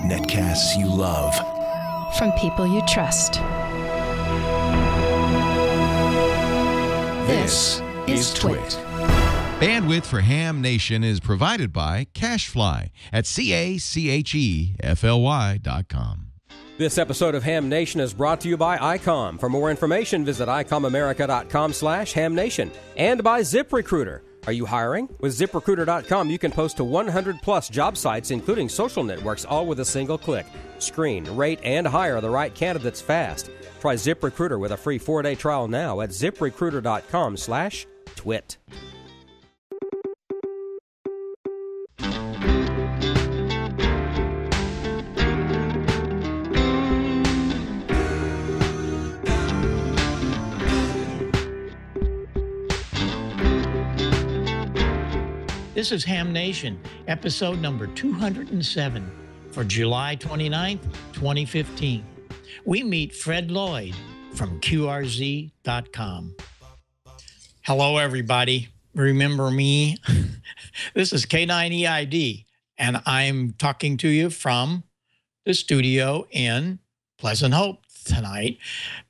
Netcasts you love. From people you trust. This is Twit. Bandwidth for Ham Nation is provided by CashFly at CACHEFLY.com. This episode of Ham Nation is brought to you by Icom. For more information, visit IcomAmerica.com/HamNation and by ZipRecruiter. Are you hiring? With ZipRecruiter.com, you can post to 100-plus job sites, including social networks, all with a single click. Screen, rate, and hire the right candidates fast. Try ZipRecruiter with a free 4-day trial now at ZipRecruiter.com/twit. This is Ham Nation, episode number 207 for July 29th, 2015. We meet Fred Lloyd from QRZ.com. Hello, everybody. Remember me? This is K9EID, and I'm talking to you from the studio in Pleasant Hope tonight.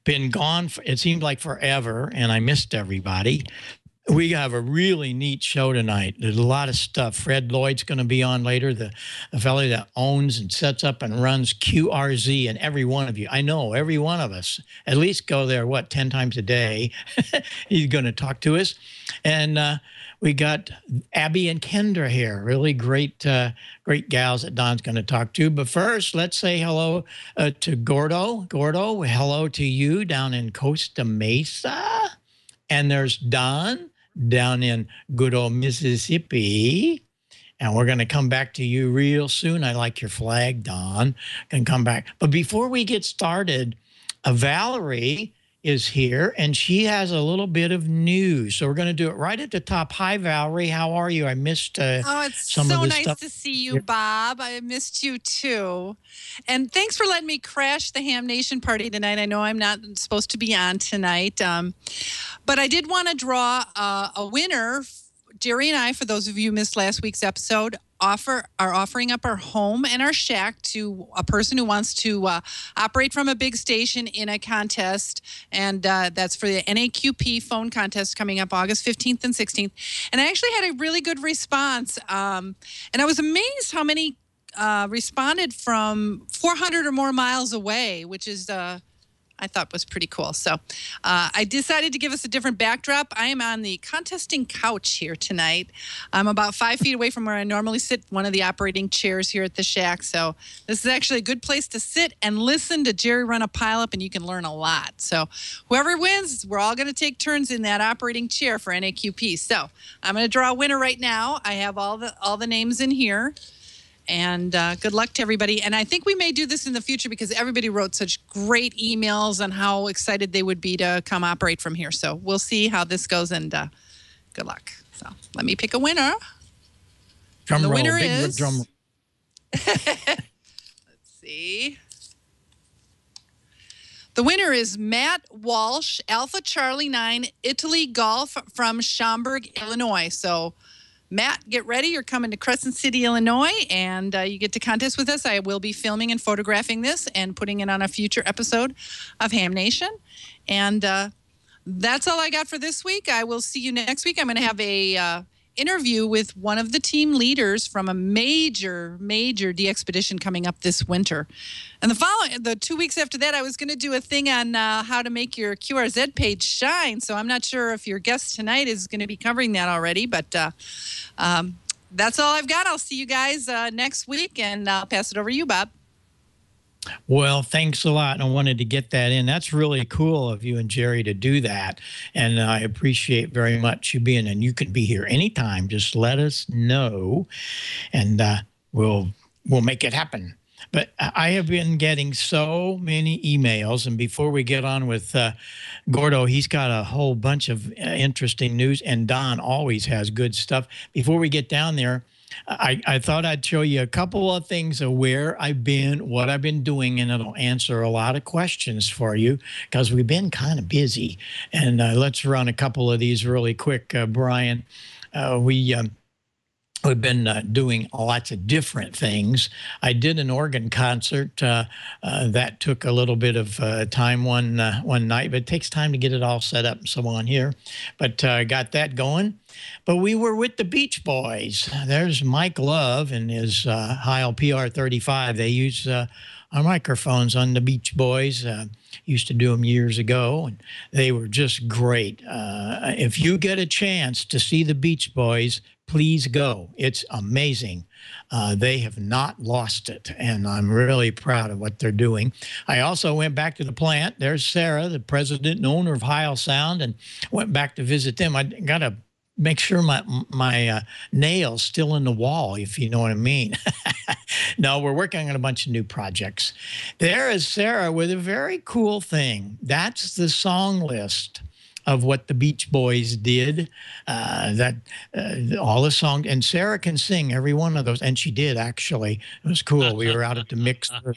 Been gone, it seemed like forever, and I missed everybody. We have a really neat show tonight. There's a lot of stuff. Fred Lloyd's going to be on later, the fellow that owns and sets up and runs QRZ, and every one of you, I know every one of us, at least go there, 10 times a day. He's going to talk to us. And we got Abbi and Kendra here, really great gals that Don's going to talk to. But first, let's say hello to Gordo. Gordo, hello to you down in Costa Mesa. And there's Don down in good old Mississippi. And we're going to come back to you real soon. I like your flag, Don. Can come back. But before we get started, Valerie is here, and she has a little bit of news. So we're going to do it right at the top. Hi, Valerie. How are you? I missed it's some so of the nice stuff. to see you, Bob. I missed you, too. And thanks for letting me crash the Ham Nation party tonight. I know I'm not supposed to be on tonight. But I did want to draw a winner. Jerry and I, for those of you who missed last week's episode, are offering up our home and our shack to a person who wants to operate from a big station in a contest. And that's for the NAQP phone contest coming up August 15th and 16th. And I actually had a really good response. And I was amazed how many responded from 400 or more miles away, which is I thought was pretty cool. So I decided to give us a different backdrop. I am on the contesting couch here tonight. I'm about 5 feet away from where I normally sit, one of the operating chairs here at the shack. So this is actually a good place to sit and listen to Jerry run a pileup, and you can learn a lot. So whoever wins, we're all going to take turns in that operating chair for NAQP. So I'm going to draw a winner right now. I have all the names in here. And good luck to everybody. And I think we may do this in the future because everybody wrote such great emails on how excited they would be to come operate from here. So we'll see how this goes, and good luck. So let me pick a winner. Drum roll, winner big is... drum roll. Let's see. The winner is Matt Walsh, Alpha Charlie 9, Italy Golf from Schaumburg, Illinois. So Matt, get ready. You're coming to Crescent City, Illinois, and you get to contest with us. I will be filming and photographing this and putting it on a future episode of Ham Nation. And that's all I got for this week. I will see you next week. I'm going to have a interview with one of the team leaders from a major de-expedition coming up this winter. And the 2 weeks after that, I was going to do a thing on how to make your QRZ page shine. So I'm not sure if your guest tonight is going to be covering that already, but that's all I've got. I'll see you guys next week, and I'll pass it over to you, Bob. Well, thanks a lot. I wanted to get that in. That's really cool of you and Jerry to do that. And I appreciate very much you being, and you can be here anytime. Just let us know, and we'll make it happen. But I have been getting so many emails, and before we get on with Gordo, he's got a whole bunch of interesting news, and Don always has good stuff. Before we get down there, I thought I'd show you a couple of things of where I've been, what I've been doing, and it'll answer a lot of questions for you because we've been kind of busy. And let's run a couple of these really quick, Brian. we've been doing lots of different things. I did an organ concert that took a little bit of time one night, but it takes time to get it all set up and so on here. But got that going. But we were with the Beach Boys. There's Mike Love and his Heil PR35. They use our microphones on the Beach Boys. Used to do them years ago, and they were just great. If you get a chance to see the Beach Boys, please go. It's amazing. They have not lost it, and I'm really proud of what they're doing. I also went back to the plant. There's Sarah, the president and owner of Heil Sound, and went back to visit them. I got to make sure my nail's still in the wall, if you know what I mean. No, we're working on a bunch of new projects. There is Sarah with a very cool thing. That's the song list of what the Beach Boys did, all the songs. And Sarah can sing every one of those. And she did, actually. It was cool. We were out at the mixer.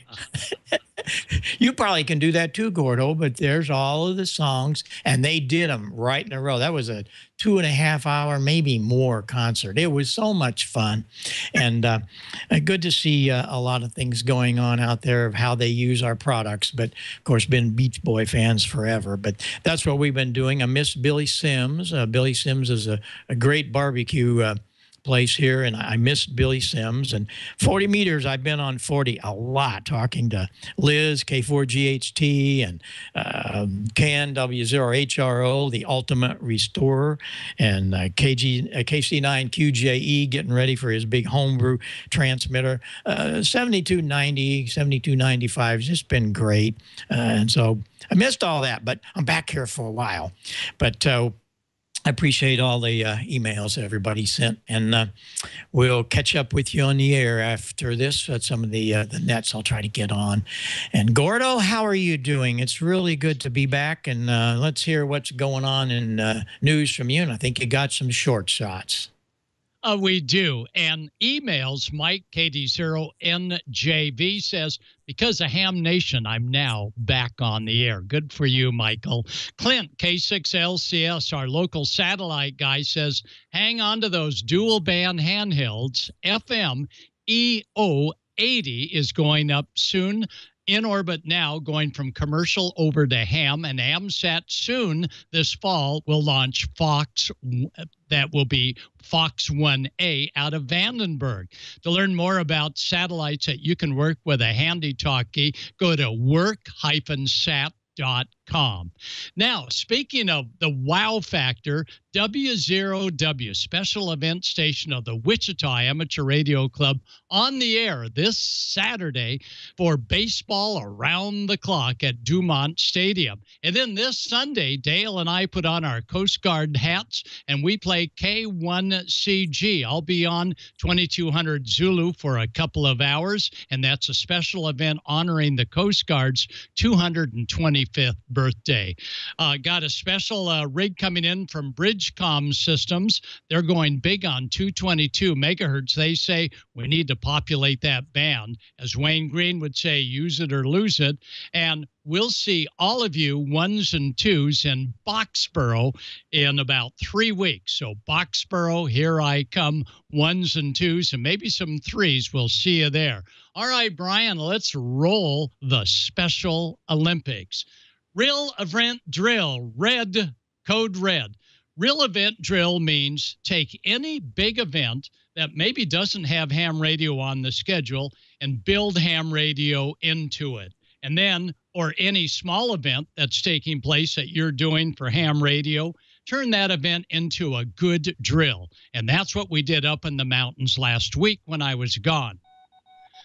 You probably can do that too, Gordo, but there's all of the songs, and they did them right in a row. That was a 2.5 hour, maybe more concert. It was so much fun, and good to see a lot of things going on out there of how they use our products. But of course, been Beach Boy fans forever. But that's what we've been doing. I miss Billy Sims. Billy Sims is a great barbecue place here, and I missed Billy Sims. And 40 meters, I've been on 40 a lot, talking to Liz, K4GHT, and Ken, W0HRO, the Ultimate Restorer, and KC9QJE, getting ready for his big homebrew transmitter. 7290, 7295 has just been great. And so I missed all that, but I'm back here for a while. But I appreciate all the emails that everybody sent, and we'll catch up with you on the air after this at some of the nets I'll try to get on. And Gordo, how are you doing? It's really good to be back, and let's hear what's going on in news from you, and I think you got some short shots. We do. And emails, Mike, KD0NJV says, because of Ham Nation, I'm now back on the air. Good for you, Michael. Clint, K6LCS, our local satellite guy, says, hang on to those dual band handhelds. FM EO80 is going up soon. In orbit now, going from commercial over to ham, and AMSAT soon this fall will launch Fox. That will be Fox 1A out of Vandenberg. To learn more about satellites that you can work with a handy talkie, go to work-sat.com. Now, speaking of the wow factor, W0W, special event station of the Wichita Amateur Radio Club, on the air this Saturday for baseball around the clock at Dumont Stadium. And then this Sunday, Dale and I put on our Coast Guard hats and we play K1CG. I'll be on 2200 Zulu for a couple of hours, and that's a special event honoring the Coast Guard's 225th birthday. Got a special rig coming in from Bridgecom Systems. They're going big on 222 megahertz. They say we need to populate that band. As Wayne Green would say, use it or lose it. And we'll see all of you ones and twos in Boxborough in about 3 weeks. So Boxborough, here I come, ones and twos, and maybe some threes. We'll see you there. All right, Brian, let's roll the Special Olympics. Real event drill, red, code red. Real event drill means take any big event that maybe doesn't have ham radio on the schedule and build ham radio into it. And then, or any small event that's taking place that you're doing for ham radio, turn that event into a good drill. And that's what we did up in the mountains last week when I was gone.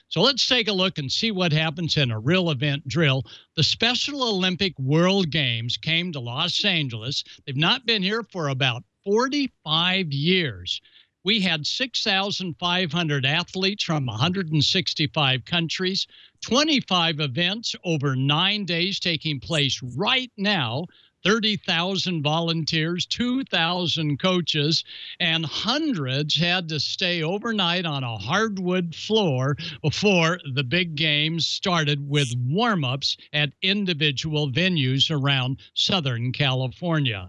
So let's take a look and see what happens in a real event drill. The Special Olympic World Games came to Los Angeles. They've not been here for about 45 years. We had 6,500 athletes from 165 countries, 25 events over 9 days taking place right now, 30,000 volunteers, 2,000 coaches, and hundreds had to stay overnight on a hardwood floor before the big games started with warm-ups at individual venues around Southern California.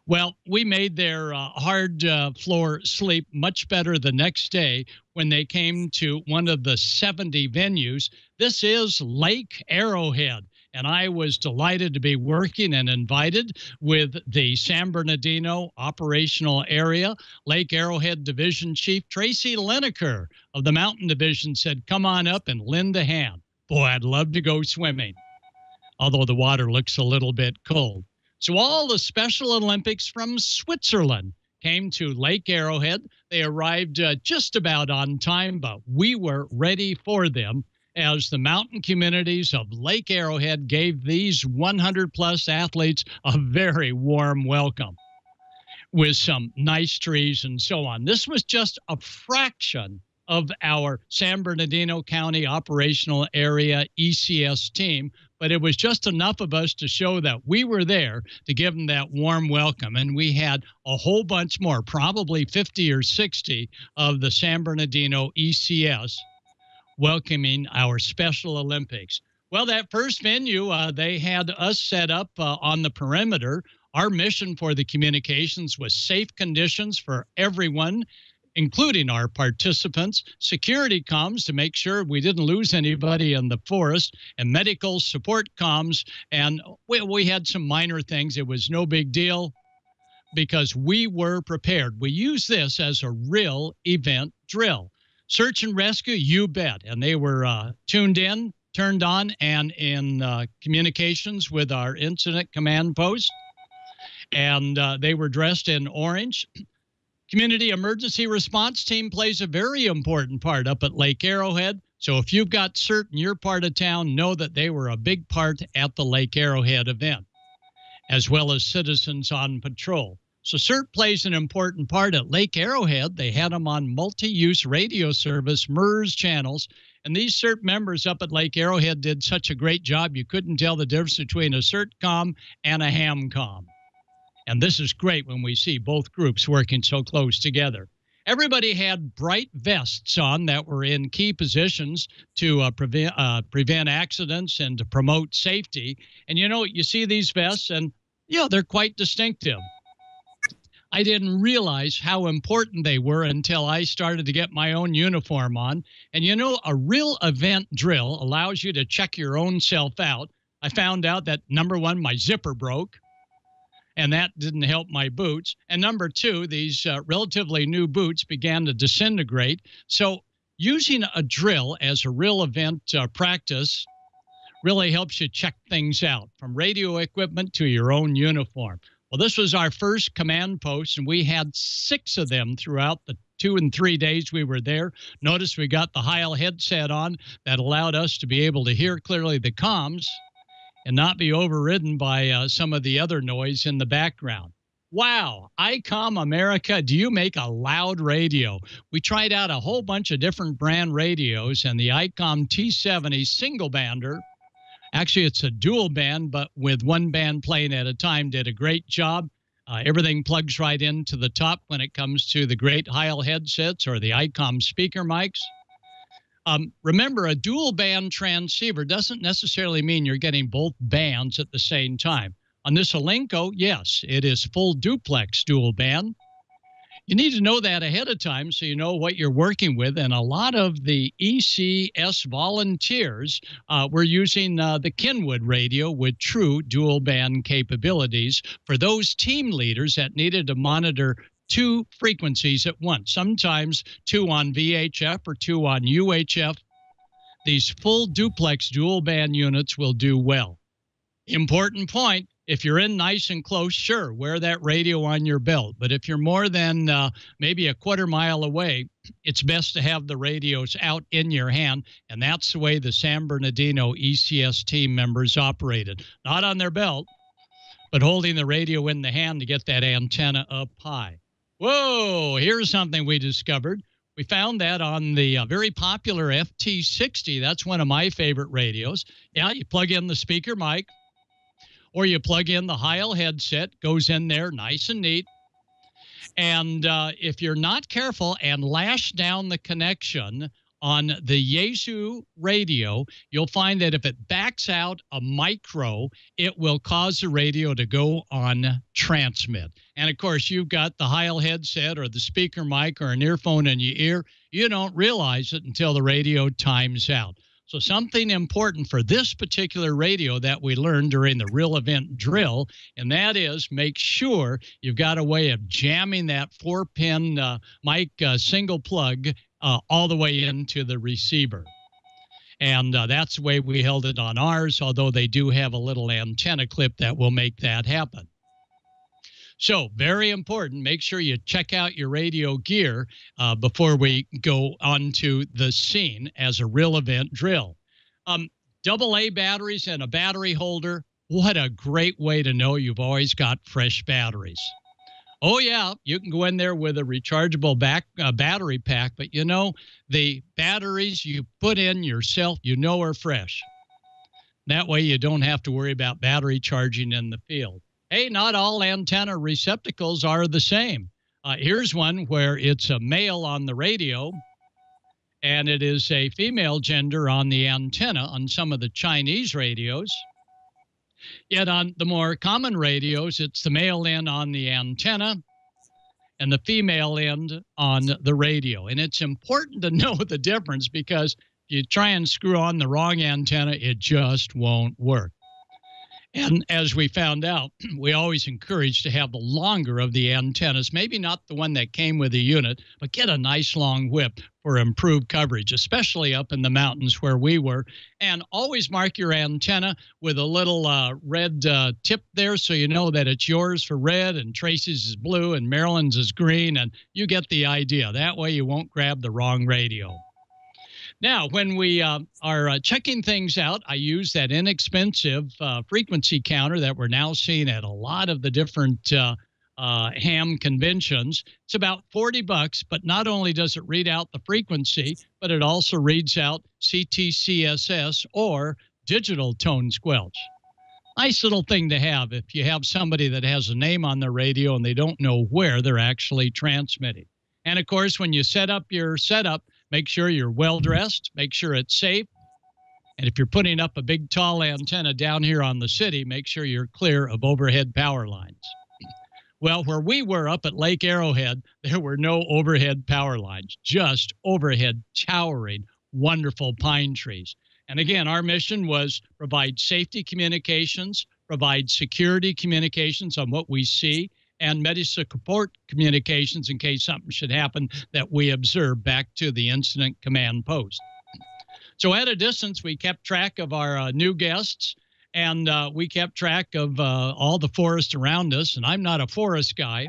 Well, we made their hard floor sleep much better the next day when they came to one of the 70 venues. This is Lake Arrowhead. And I was delighted to be working and invited with the San Bernardino operational area. Lake Arrowhead Division Chief Tracy Lineker of the Mountain Division said, come on up and lend a hand. Boy, I'd love to go swimming, although the water looks a little bit cold. So all the Special Olympics from Switzerland came to Lake Arrowhead. They arrived just about on time, but we were ready for them, as the mountain communities of Lake Arrowhead gave these 100-plus athletes a very warm welcome with some nice trees and so on. This was just a fraction of our San Bernardino County operational area ECS team, but it was just enough of us to show that we were there to give them that warm welcome. And we had a whole bunch more, probably 50 or 60 of the San Bernardino ECS welcoming our Special Olympics. Well, that first venue, they had us set up on the perimeter. Our mission for the communications was safe conditions for everyone, including our participants, security comms to make sure we didn't lose anybody in the forest, and medical support comms. And we had some minor things. It was no big deal because we were prepared. We used this as a real event drill. Search and rescue, you bet. And they were tuned in, turned on, and in communications with our incident command post. And they were dressed in orange. Community emergency response team plays a very important part up at Lake Arrowhead. So if you've got CERT in your part of town, know that they were a big part at the Lake Arrowhead event, as well as citizens on patrol. So CERT plays an important part at Lake Arrowhead. They had them on multi-use radio service, MERS channels. And these CERT members up at Lake Arrowhead did such a great job, you couldn't tell the difference between a CERT-COM and a ham-COM. And this is great when we see both groups working so close together. Everybody had bright vests on that were in key positions to prevent accidents and to promote safety. And, you know, you see these vests and, yeah, they're quite distinctive. I didn't realize how important they were until I started to get my own uniform on. And, you know, a real event drill allows you to check your own self out. I found out that, number one, my zipper broke, and that didn't help my boots. And number two, these relatively new boots began to disintegrate. So using a drill as a real event practice really helps you check things out, from radio equipment to your own uniform. Well, this was our first command post, and we had 6 of them throughout the 2 and 3 days we were there. Notice we got the Heil headset on that allowed us to be able to hear clearly the comms and not be overridden by some of the other noise in the background. Wow, Icom America, do you make a loud radio? We tried out a whole bunch of different brand radios, and the Icom T70 single bander, actually it's a dual band, but with one band playing at a time, did a great job. Everything plugs right into the top when it comes to the great Heil headsets or the Icom speaker mics. Remember, a dual band transceiver doesn't necessarily mean you're getting both bands at the same time. On this Alinco, yes, it is full duplex dual band. You need to know that ahead of time so you know what you're working with. And a lot of the ECS volunteers were using the Kenwood radio with true dual band capabilities for those team leaders that needed to monitor 2 frequencies at once, sometimes 2 on VHF or 2 on UHF. These full duplex dual band units will do well. Important point. If you're in nice and close, sure, wear that radio on your belt. But if you're more than maybe a quarter mile away, it's best to have the radios out in your hand. And that's the way the San Bernardino ECS team members operated. Not on their belt, but holding the radio in the hand to get that antenna up high. Whoa, here's something we discovered. We found that on the very popular FT60. That's one of my favorite radios. Yeah, you plug in the speaker mic, or you plug in the Heil headset, goes in there nice and neat. And if you're not careful and lash down the connection on the Yaesu radio, you'll find that if it backs out a micro, it will cause the radio to go on transmit. And, of course, you've got the Heil headset or the speaker mic or an earphone in your ear. You don't realize it until the radio times out. So something important for this particular radio that we learned during the real event drill, and that is make sure you've got a way of jamming that 4-pin mic single plug all the way into the receiver. And that's the way we held it on ours, although they do have a little antenna clip that will make that happen. So very important, make sure you check out your radio gear before we go onto the scene as a real event drill. AA batteries and a battery holder, what a great way to know you've always got fresh batteries. Oh, yeah, you can go in there with a rechargeable battery pack, but you know, the batteries you put in yourself, you know are fresh. That way you don't have to worry about battery charging in the field. Hey, not all antenna receptacles are the same. Here's one where it's a male on the radio, and it is a female gender on the antenna on some of the Chinese radios. Yet on the more common radios, it's the male end on the antenna and the female end on the radio. And it's important to know the difference because if you try and screw on the wrong antenna, it just won't work. And as we found out, we always encourage to have the longer of the antennas, maybe not the one that came with the unit, but get a nice long whip for improved coverage, especially up in the mountains where we were. And always mark your antenna with a little red tip there so you know that it's yours for red and Tracy's is blue and Marilyn's is green, and you get the idea. That way you won't grab the wrong radio. Now, when we are checking things out, I use that inexpensive frequency counter that we're now seeing at a lot of the different ham conventions. It's about $40, but not only does it read out the frequency, but it also reads out CTCSS or digital tone squelch. Nice little thing to have if you have somebody that has a name on their radio and they don't know where they're actually transmitting. And, of course, when you set up your setup, make sure you're well-dressed, make sure it's safe. And if you're putting up a big, tall antenna down here on the city, make sure you're clear of overhead power lines. Well, where we were up at Lake Arrowhead, there were no overhead power lines, just overhead towering, wonderful pine trees. And again, our mission was provide safety communications, provide security communications on what we see, and medical support communications in case something should happen that we observe back to the incident command post. So at a distance, we kept track of our new guests, and we kept track of all the forest around us, and I'm not a forest guy.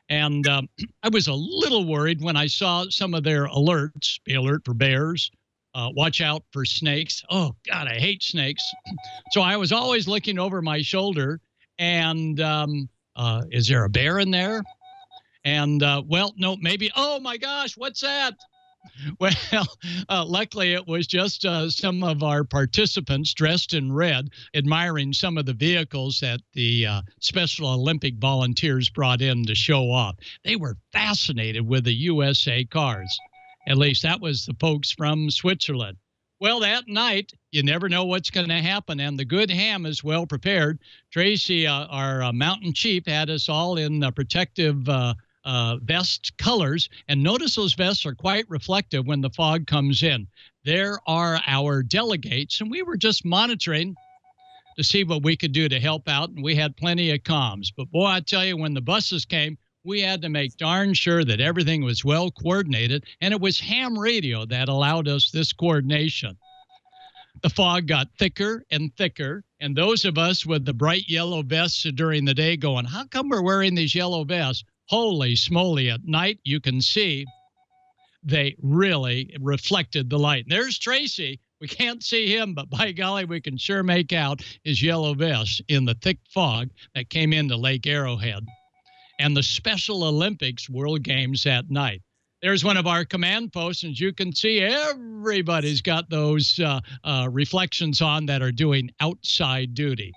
And I was a little worried when I saw some of their alerts, be alert for bears, watch out for snakes. Oh, God, I hate snakes. So I was always looking over my shoulder, and is there a bear in there? And, well, no, maybe, oh, my gosh, what's that? Well, luckily it was just some of our participants dressed in red admiring some of the vehicles that the Special Olympic volunteers brought in to show off. They were fascinated with the USA cars. At least that was the folks from Switzerland. Well, that night, you never know what's going to happen, and the good ham is well prepared. Tracy, our mountain chief, had us all in protective vest colors, and notice those vests are quite reflective when the fog comes in. There are our delegates, and we were just monitoring to see what we could do to help out, and we had plenty of comms. But boy, I tell you, when the buses came, we had to make darn sure that everything was well coordinated, and it was ham radio that allowed us this coordination. The fog got thicker and thicker, and those of us with the bright yellow vests during the day going, how come we're wearing these yellow vests? Holy smoly, at night you can see they really reflected the light. There's Tracy. We can't see him, but by golly, we can sure make out his yellow vest in the thick fog that came into Lake Arrowhead. And the Special Olympics World Games at night. There's one of our command posts, and you can see everybody's got those reflections on that are doing outside duty.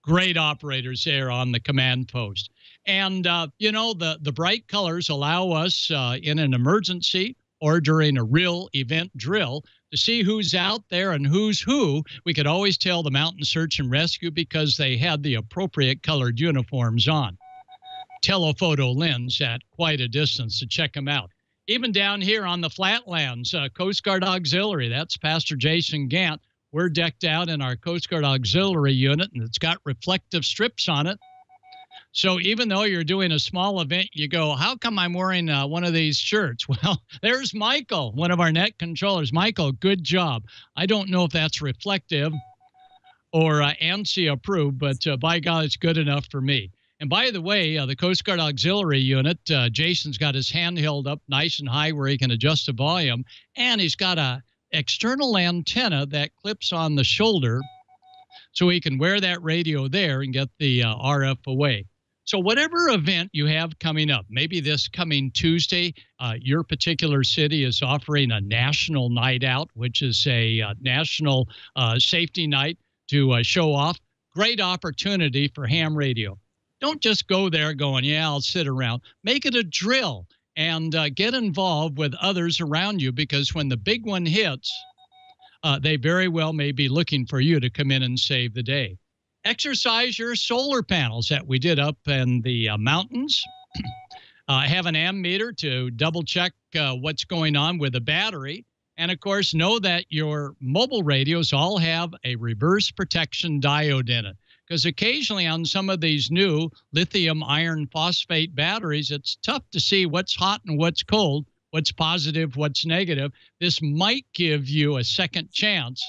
Great operators there on the command post. And, you know, the bright colors allow us in an emergency or during a real event drill to see who's out there and who's who. We could always tell the Mountain Search and Rescue because they had the appropriate colored uniforms on. Telephoto lens at quite a distance to check them out. Even down here on the flatlands, Coast Guard Auxiliary, that's Pastor Jason Gant. We're decked out in our Coast Guard Auxiliary unit, and it's got reflective strips on it. So even though you're doing a small event, you go, how come I'm wearing one of these shirts? Well, there's Michael, one of our net controllers. Michael, good job. I don't know if that's reflective or ANSI approved, but by God, it's good enough for me. And by the way, the Coast Guard Auxiliary Unit, Jason's got his hand held up nice and high where he can adjust the volume, and he's got a external antenna that clips on the shoulder so he can wear that radio there and get the RF away. So whatever event you have coming up, maybe this coming Tuesday, your particular city is offering a national night out, which is a national safety night to show off. Great opportunity for ham radio. Don't just go there going, yeah, I'll sit around. Make it a drill and get involved with others around you, because when the big one hits, they very well may be looking for you to come in and save the day. Exercise your solar panels that we did up in the mountains. Have an ammeter to double check what's going on with the battery. And of course, know that your mobile radios all have a reverse protection diode in it. Because occasionally on some of these new lithium iron phosphate batteries, it's tough to see what's hot and what's cold, what's positive, what's negative. This might give you a second chance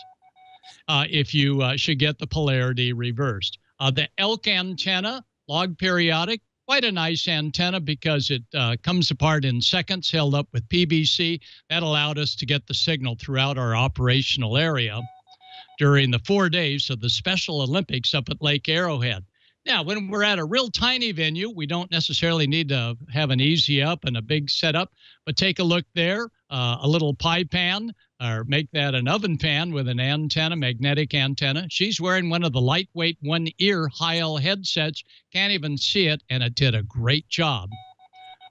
if you should get the polarity reversed. The elk antenna, log periodic, quite a nice antenna because it comes apart in seconds, held up with PVC. That allowed us to get the signal throughout our operational area during the 4 days of the Special Olympics up at Lake Arrowhead. Now, when we're at a real tiny venue, we don't necessarily need to have an easy up and a big setup, but take a look there, a little pie pan, or make that an oven pan with an antenna, magnetic antenna. She's wearing one of the lightweight one-ear Heil headsets. Can't even see it, and it did a great job.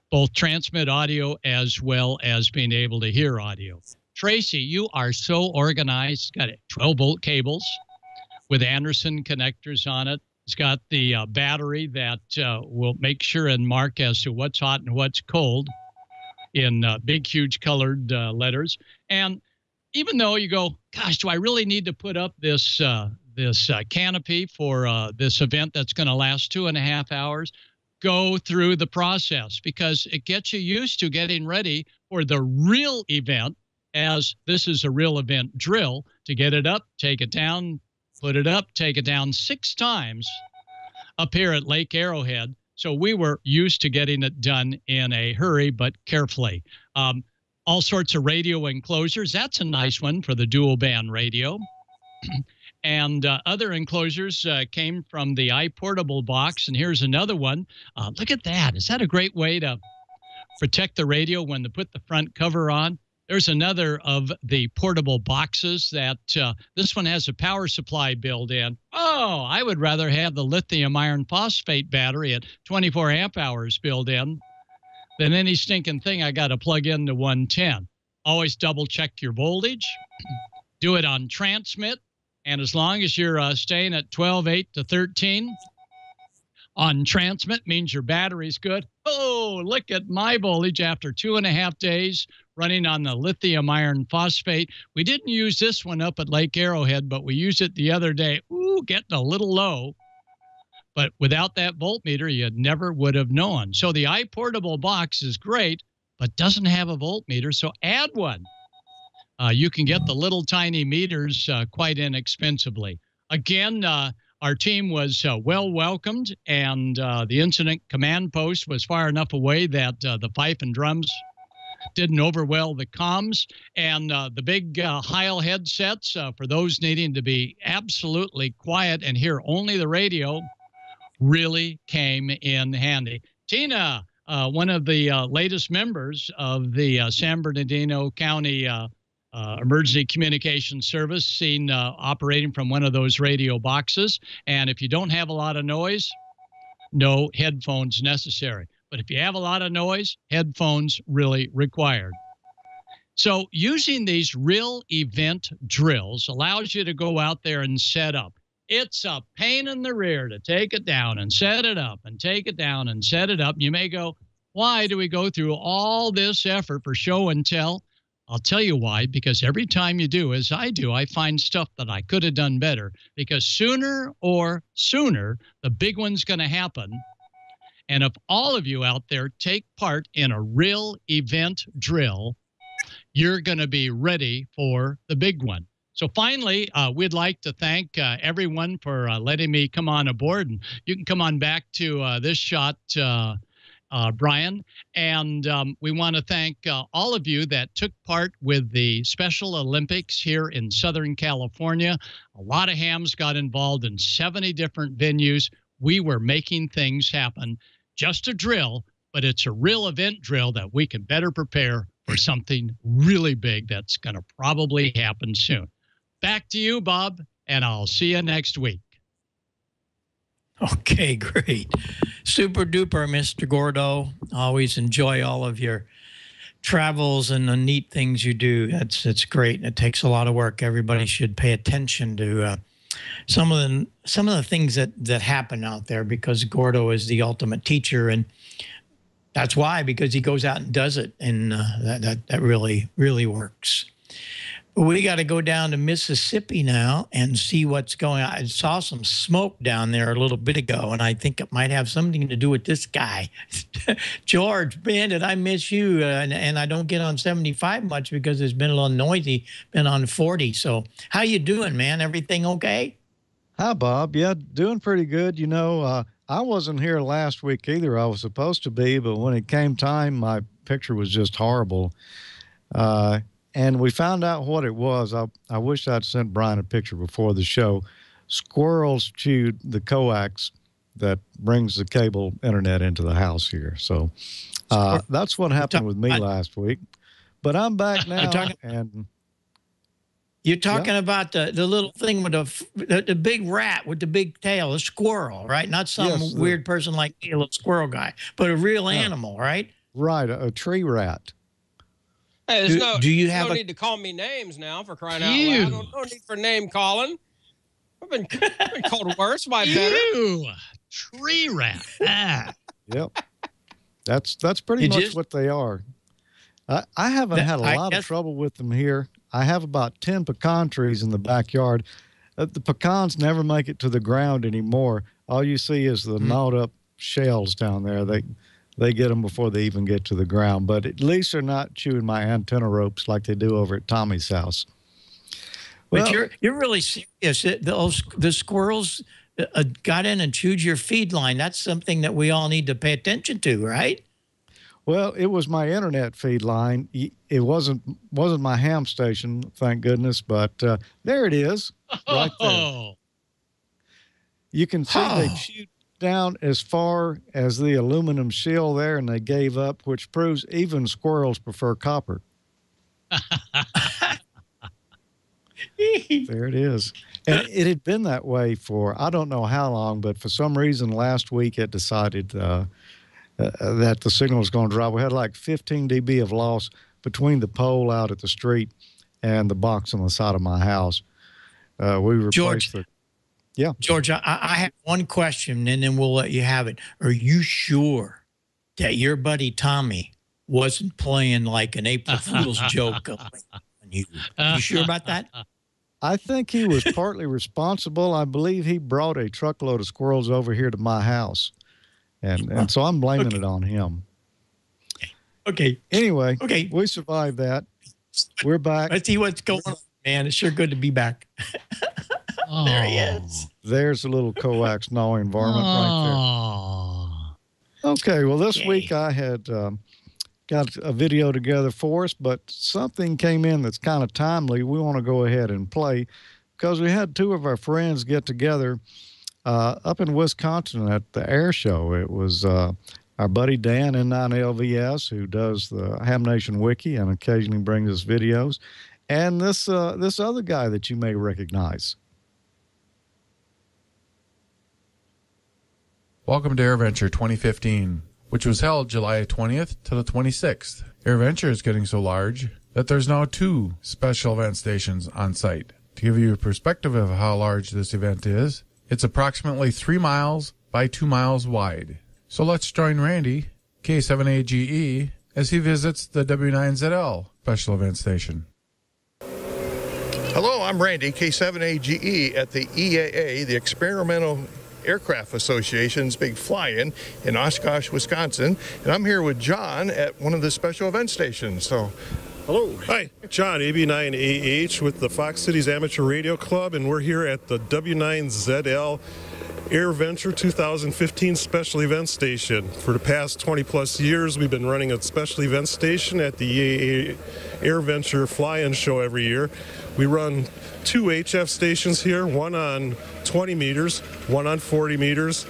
Both transmit audio as well as being able to hear audio. Tracy, you are so organized. Got it, 12-volt cables with Anderson connectors on it. It's got the battery that will make sure and mark as to what's hot and what's cold in big, huge colored letters. And even though you go, gosh, do I really need to put up this canopy for this event that's going to last 2.5 hours? Go through the process, because it gets you used to getting ready for the real event, as this is a real event drill, to get it up, take it down, put it up, take it down 6 times up here at Lake Arrowhead. So we were used to getting it done in a hurry, but carefully. All sorts of radio enclosures. That's a nice one for the dual band radio. And other enclosures came from the iPortable box. And here's another one. Look at that. Is that a great way to protect the radio when they put the front cover on? There's another of the portable boxes that this one has a power supply built in. Oh, I would rather have the lithium iron phosphate battery at 24 amp hours built in than any stinking thing I got to plug into 110. Always double check your voltage. Do it on transmit. And as long as you're staying at 12.8 to 13 on transmit, means your battery's good. Oh, look at my voltage after 2.5 days running on the lithium iron phosphate. We didn't use this one up at Lake Arrowhead, but we used it the other day. Ooh, getting a little low. But without that voltmeter, you never would have known. So the iPortable box is great, but doesn't have a voltmeter, so add one. You can get the little tiny meters quite inexpensively. Again, our team was well welcomed, and the incident command post was far enough away that the fife and drums didn't overwhelm the comms. And the big Heil headsets, for those needing to be absolutely quiet and hear only the radio, really came in handy. Tina, one of the latest members of the San Bernardino County Emergency Communication Service, seen operating from one of those radio boxes. And if you don't have a lot of noise, no headphones necessary. But if you have a lot of noise, headphones really required. So using these real event drills allows you to go out there and set up. It's a pain in the rear to take it down and set it up and take it down and set it up. You may go, why do we go through all this effort for show and tell? I'll tell you why, because every time you do, as I do, I find stuff that I could have done better, because sooner, the big one's going to happen. And if all of you out there take part in a real event drill, you're going to be ready for the big one. So finally, we'd like to thank everyone for letting me come on aboard. And you can come on back to this shot, Brian. And we want to thank all of you that took part with the Special Olympics here in Southern California. A lot of hams got involved in 70 different venues. We were making things happen. Just a drill, but it's a real event drill that we can better prepare for something really big that's going to probably happen soon. Back to you, Bob, and I'll see you next week. Okay, great. Super duper, Mr. Gordo. Always enjoy all of your travels and the neat things you do. It's great. It takes a lot of work. Everybody should pay attention to some of the things that happen out there, because Gordo is the ultimate teacher, and that's why, because he goes out and does it, and that really, really works. We got to go down to Mississippi now and see what's going on. I saw some smoke down there a little bit ago, and I think it might have something to do with this guy. George, man, did I miss you? And I don't get on 75 much because it's been a little noisy, been on 40. So how you doing, man? Everything okay? Hi, Bob. Yeah, doing pretty good. You know, I wasn't here last week either. I was supposed to be, but when it came time, my picture was just horrible. And we found out what it was. I wish I'd sent Brian a picture before the show. Squirrels chewed the coax that brings the cable internet into the house here. So that's what happened with me last week. But I'm back now. You're talking about the little thing with the big rat with the big tail, a squirrel, right? Not some weird person like me, a little squirrel guy, but a real animal, right? Right, a tree rat. Hey, there's do you no have need to call me names now, for crying out loud. No need for name calling. I've been called worse by better. Tree rat. Ah. Yep. That's pretty much what they are. I haven't had a lot of trouble with them here. I have about 10 pecan trees in the backyard. The pecans never make it to the ground anymore. All you see is the gnawed up shells down there. They get them before they even get to the ground. But at least they're not chewing my antenna ropes like they do over at Tommy's house. Well, but you're really serious. The squirrels got in and chewed your feed line. That's something that we all need to pay attention to, right? Well, it was my internet feed line. It wasn't my ham station, thank goodness. But there it is, right there. You can see they chewed down as far as the aluminum shield there, and they gave up, which proves even squirrels prefer copper. There it is. And it had been that way for I don't know how long, but for some reason last week it decided that the signal was going to drop. We had like 15 dB of loss between the pole out at the street and the box on the side of my house. We replaced it. Yeah. George, I have one question, and then we'll let you have it. Are you sure that your buddy Tommy wasn't playing like an April Fool's joke on you? You sure about that? I think he was partly responsible. I believe he brought a truckload of squirrels over here to my house, and so I'm blaming it on him. Okay. Anyway, we survived that. We're back. Let's see what's going on, man. It's sure good to be back. There he is. There's a little coax gnawing varmint right there. Okay, well, this week I had got a video together for us, but something came in that's kind of timely. We want to go ahead and play because we had two of our friends get together up in Wisconsin at the air show. It was our buddy Dan, N9LVS, who does the Ham Nation Wiki and occasionally brings us videos, and this other guy that you may recognize. Welcome to AirVenture 2015, which was held July 20th to the 26th. AirVenture is getting so large, that there's now 2 special event stations on site. To give you a perspective of how large this event is, it's approximately 3 miles by 2 miles wide. So let's join Randy, K7AGE, as he visits the W9ZL special event station. Hello, I'm Randy, K7AGE at the EAA, the Experimental Aircraft Association's big fly-in in Oshkosh, Wisconsin. And I'm here with John at one of the special event stations. So, hello. Hi, John, AB9AH with the Fox Cities Amateur Radio Club, and we're here at the W9ZL AirVenture 2015 Special Event Station. For the past 20-plus years, we've been running a special event station at the EAA AirVenture Fly-In Show every year. We run 2 HF stations here, one on 20 meters, one on 40 meters.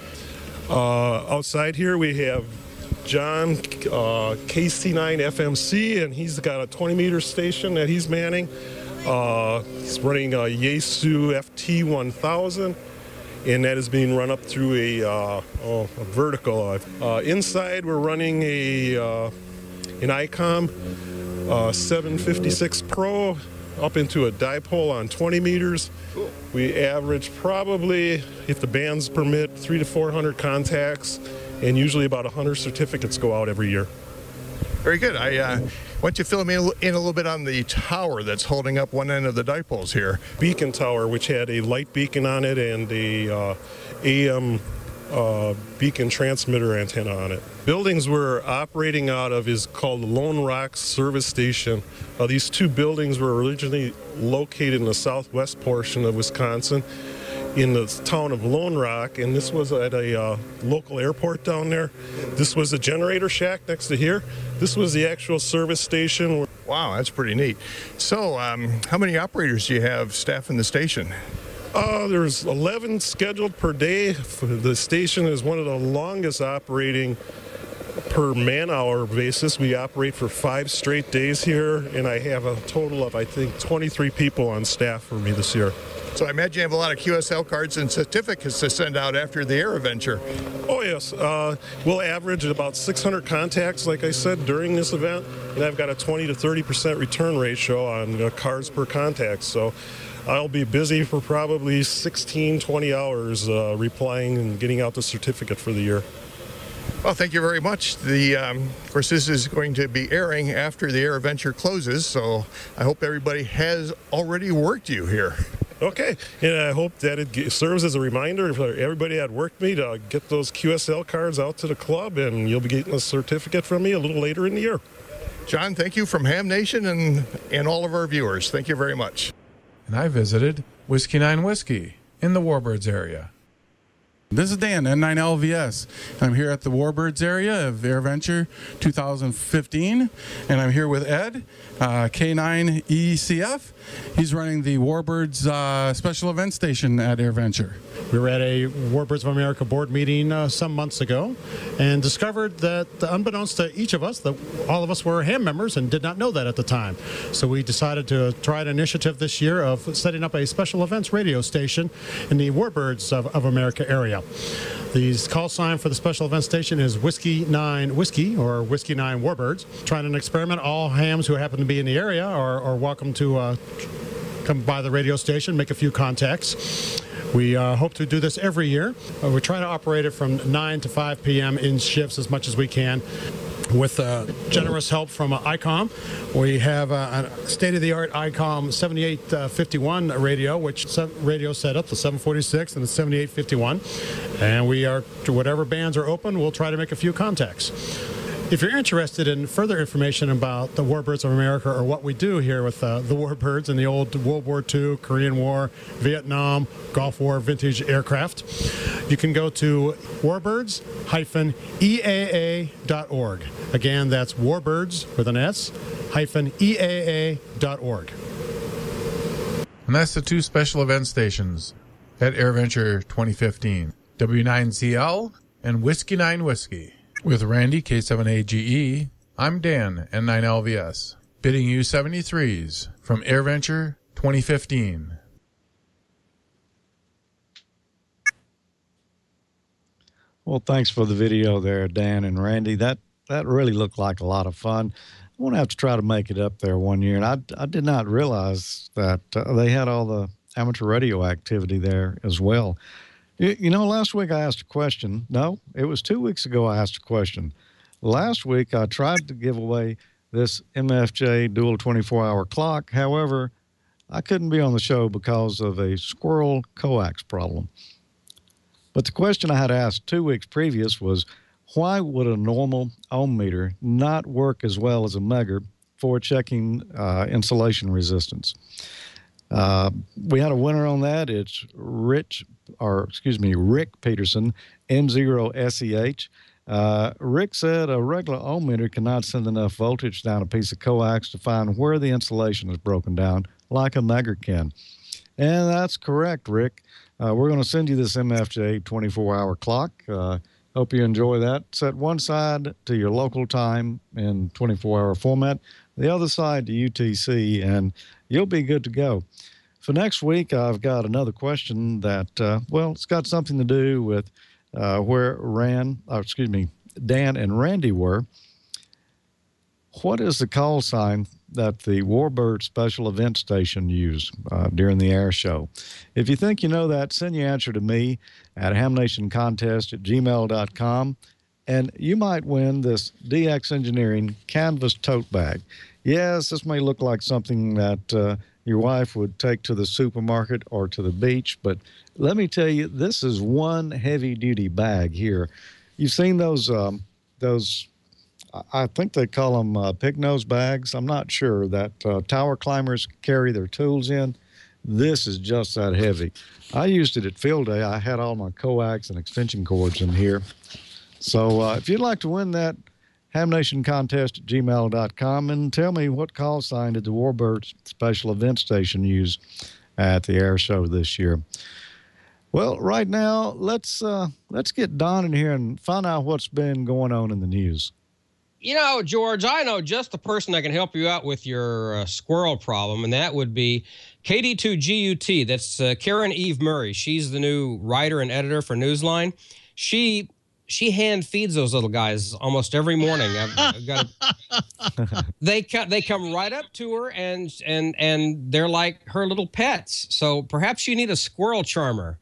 Outside here, we have John, KC9 FMC, and he's got a 20-meter station that he's manning. He's running a Yaesu FT1000. And that is being run up through a vertical. Inside, we're running an Icom 756 Pro up into a dipole on 20 meters. Cool. We average probably, if the bands permit, 300 to 400 contacts, and usually about 100 certificates go out every year. Very good. Why don't you fill me in a little bit on the tower that's holding up one end of the dipoles here? Beacon tower, which had a light beacon on it and a AM beacon transmitter antenna on it. Buildings we're operating out of is called Lone Rock Service Station. These 2 buildings were originally located in the southwest portion of Wisconsin in the town of Lone Rock, and this was at a local airport down there. This was a generator shack next to here. This was the actual service station. Wow, that's pretty neat. So, how many operators do you have staffing the station? There's 11 scheduled per day. The station is one of the longest operating per man-hour basis. We operate for 5 straight days here, and I have a total of, I think, 23 people on staff for me this year. So I imagine you have a lot of QSL cards and certificates to send out after the AirVenture. Oh, yes. We'll average about 600 contacts, like I said, during this event, and I've got a 20 to 30% return ratio on cards per contact. So I'll be busy for probably 16, 20 hours replying and getting out the certificate for the year. Well, thank you very much. Of course, this is going to be airing after the AirVenture closes, so I hope everybody has already worked you here. Okay, and I hope that it serves as a reminder for everybody that worked me to get those QSL cards out to the club, and you'll be getting a certificate from me a little later in the year. John, thank you from Ham Nation and all of our viewers. Thank you very much. And I visited Whiskey 9 Whiskey in the Warbirds area. This is Dan, N9LVS. I'm here at the Warbirds area of AirVenture 2015, and I'm here with Ed, K9ECF. He's running the Warbirds special event station at AirVenture. We were at a Warbirds of America board meeting some months ago and discovered that, unbeknownst to each of us, that all of us were ham members and did not know that at the time. So we decided to try an initiative this year of setting up a special events radio station in the Warbirds of America area. The call sign for the special event station is Whiskey 9 Whiskey, or Whiskey 9 Warbirds. Trying an experiment. All hams who happen to be in the area are welcome to come by the radio station, make a few contacts. We hope to do this every year. We try to operate it from 9 to 5 p.m. in shifts as much as we can. With generous help from Icom, we have a state-of-the-art Icom 7851 radio, which radio set up the 746 and the 7851. And we are, to whatever bands are open, we'll try to make a few contacts. If you're interested in further information about the Warbirds of America or what we do here with the Warbirds and the old World War II, Korean War, Vietnam, Gulf War vintage aircraft, you can go to warbirds-eaa.org. Again, that's warbirds with an S, -eaa.org. And that's the 2 special event stations at AirVenture 2015, W9ZL and Whiskey 9 Whiskey. With Randy, K7AGE, I'm Dan, N9LVS, bidding you 73s from AirVenture 2015. Well, thanks for the video there, Dan and Randy. That really looked like a lot of fun. won't have to try to make it up there one year. And I did not realize that they had all the amateur radio activity there as well. You know, last week I asked a question. No, it was 2 weeks ago I asked a question. Last week I tried to give away this MFJ dual 24-hour clock. However, I couldn't be on the show because of a squirrel coax problem. But the question I had asked 2 weeks previous was, why would a normal ohm meter not work as well as a megger for checking insulation resistance? We had a winner on that. It's Rick Peterson, M0SEH. Rick said a regular ohm meter cannot send enough voltage down a piece of coax to find where the insulation is broken down like a megger can. And that's correct, Rick. We're going to send you this MFJ 24-hour clock. Hope you enjoy that. Set one side to your local time in 24-hour format, the other side to UTC, and you'll be good to go. For next week, I've got another question that, it's got something to do with where Dan and Randy were. What is the call sign that the Warbird Special Event Station used during the air show? If you think you know that, send your answer to me at hamnationcontest@gmail.com, and you might win this DX Engineering canvas tote bag. Yes, this may look like something that your wife would take to the supermarket or to the beach, but let me tell you, this is one heavy-duty bag here. You've seen those I think they call them pig nose bags. I'm not sure that tower climbers carry their tools in. This is just that heavy. I used it at field day. I had all my coax and extension cords in here. So if you'd like to win that, hamnationcontest@gmail.com, and tell me what call sign did the Warbird Special Event Station use at the air show this year. Well, right now, let's get Don in here and find out what's been going on in the news. You know, George, I know just the person that can help you out with your squirrel problem, and that would be KD2GUT. That's Karen Eve Murray. She's the new writer and editor for Newsline. She hand feeds those little guys almost every morning. I've got they come right up to her and they're like her little pets. So perhaps you need a squirrel charmer,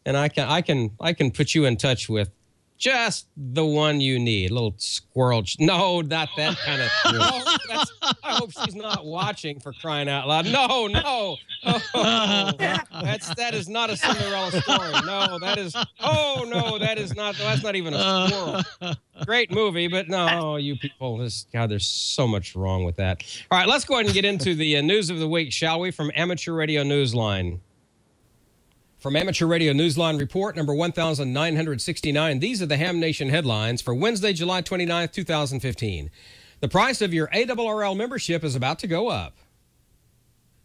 and I can put you in touch with just the one you need. A little squirrel. No, not that kind of. I hope she's not watching, for crying out loud. No. That is not a Cinderella story. No, that is. Oh no, that is not. That's not even a squirrel. Great movie, but no, you people. God, there's so much wrong with that. All right, let's go ahead and get into the news of the week, shall we? From Amateur Radio Newsline. From Amateur Radio Newsline Report number 1969, these are the Ham Nation headlines for Wednesday, July 29th, 2015. The price of your ARRL membership is about to go up.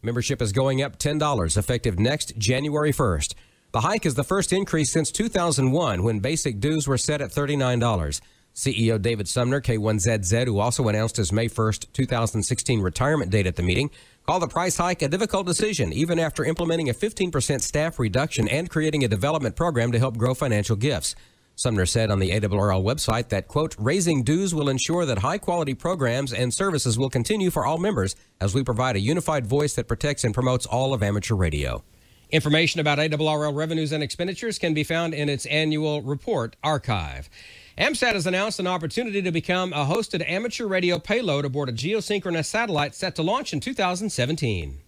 Membership is going up $10, effective next January 1st. The hike is the first increase since 2001, when basic dues were set at $39. CEO David Sumner, K1ZZ, who also announced his May 1st, 2016 retirement date at the meeting, called the price hike a difficult decision, even after implementing a 15% staff reduction and creating a development program to help grow financial gifts. Sumner said on the ARRL website that, quote, raising dues will ensure that high-quality programs and services will continue for all members as we provide a unified voice that protects and promotes all of amateur radio. Information about ARRL revenues and expenditures can be found in its annual report archive. AMSAT has announced an opportunity to become a hosted amateur radio payload aboard a geosynchronous satellite set to launch in 2017.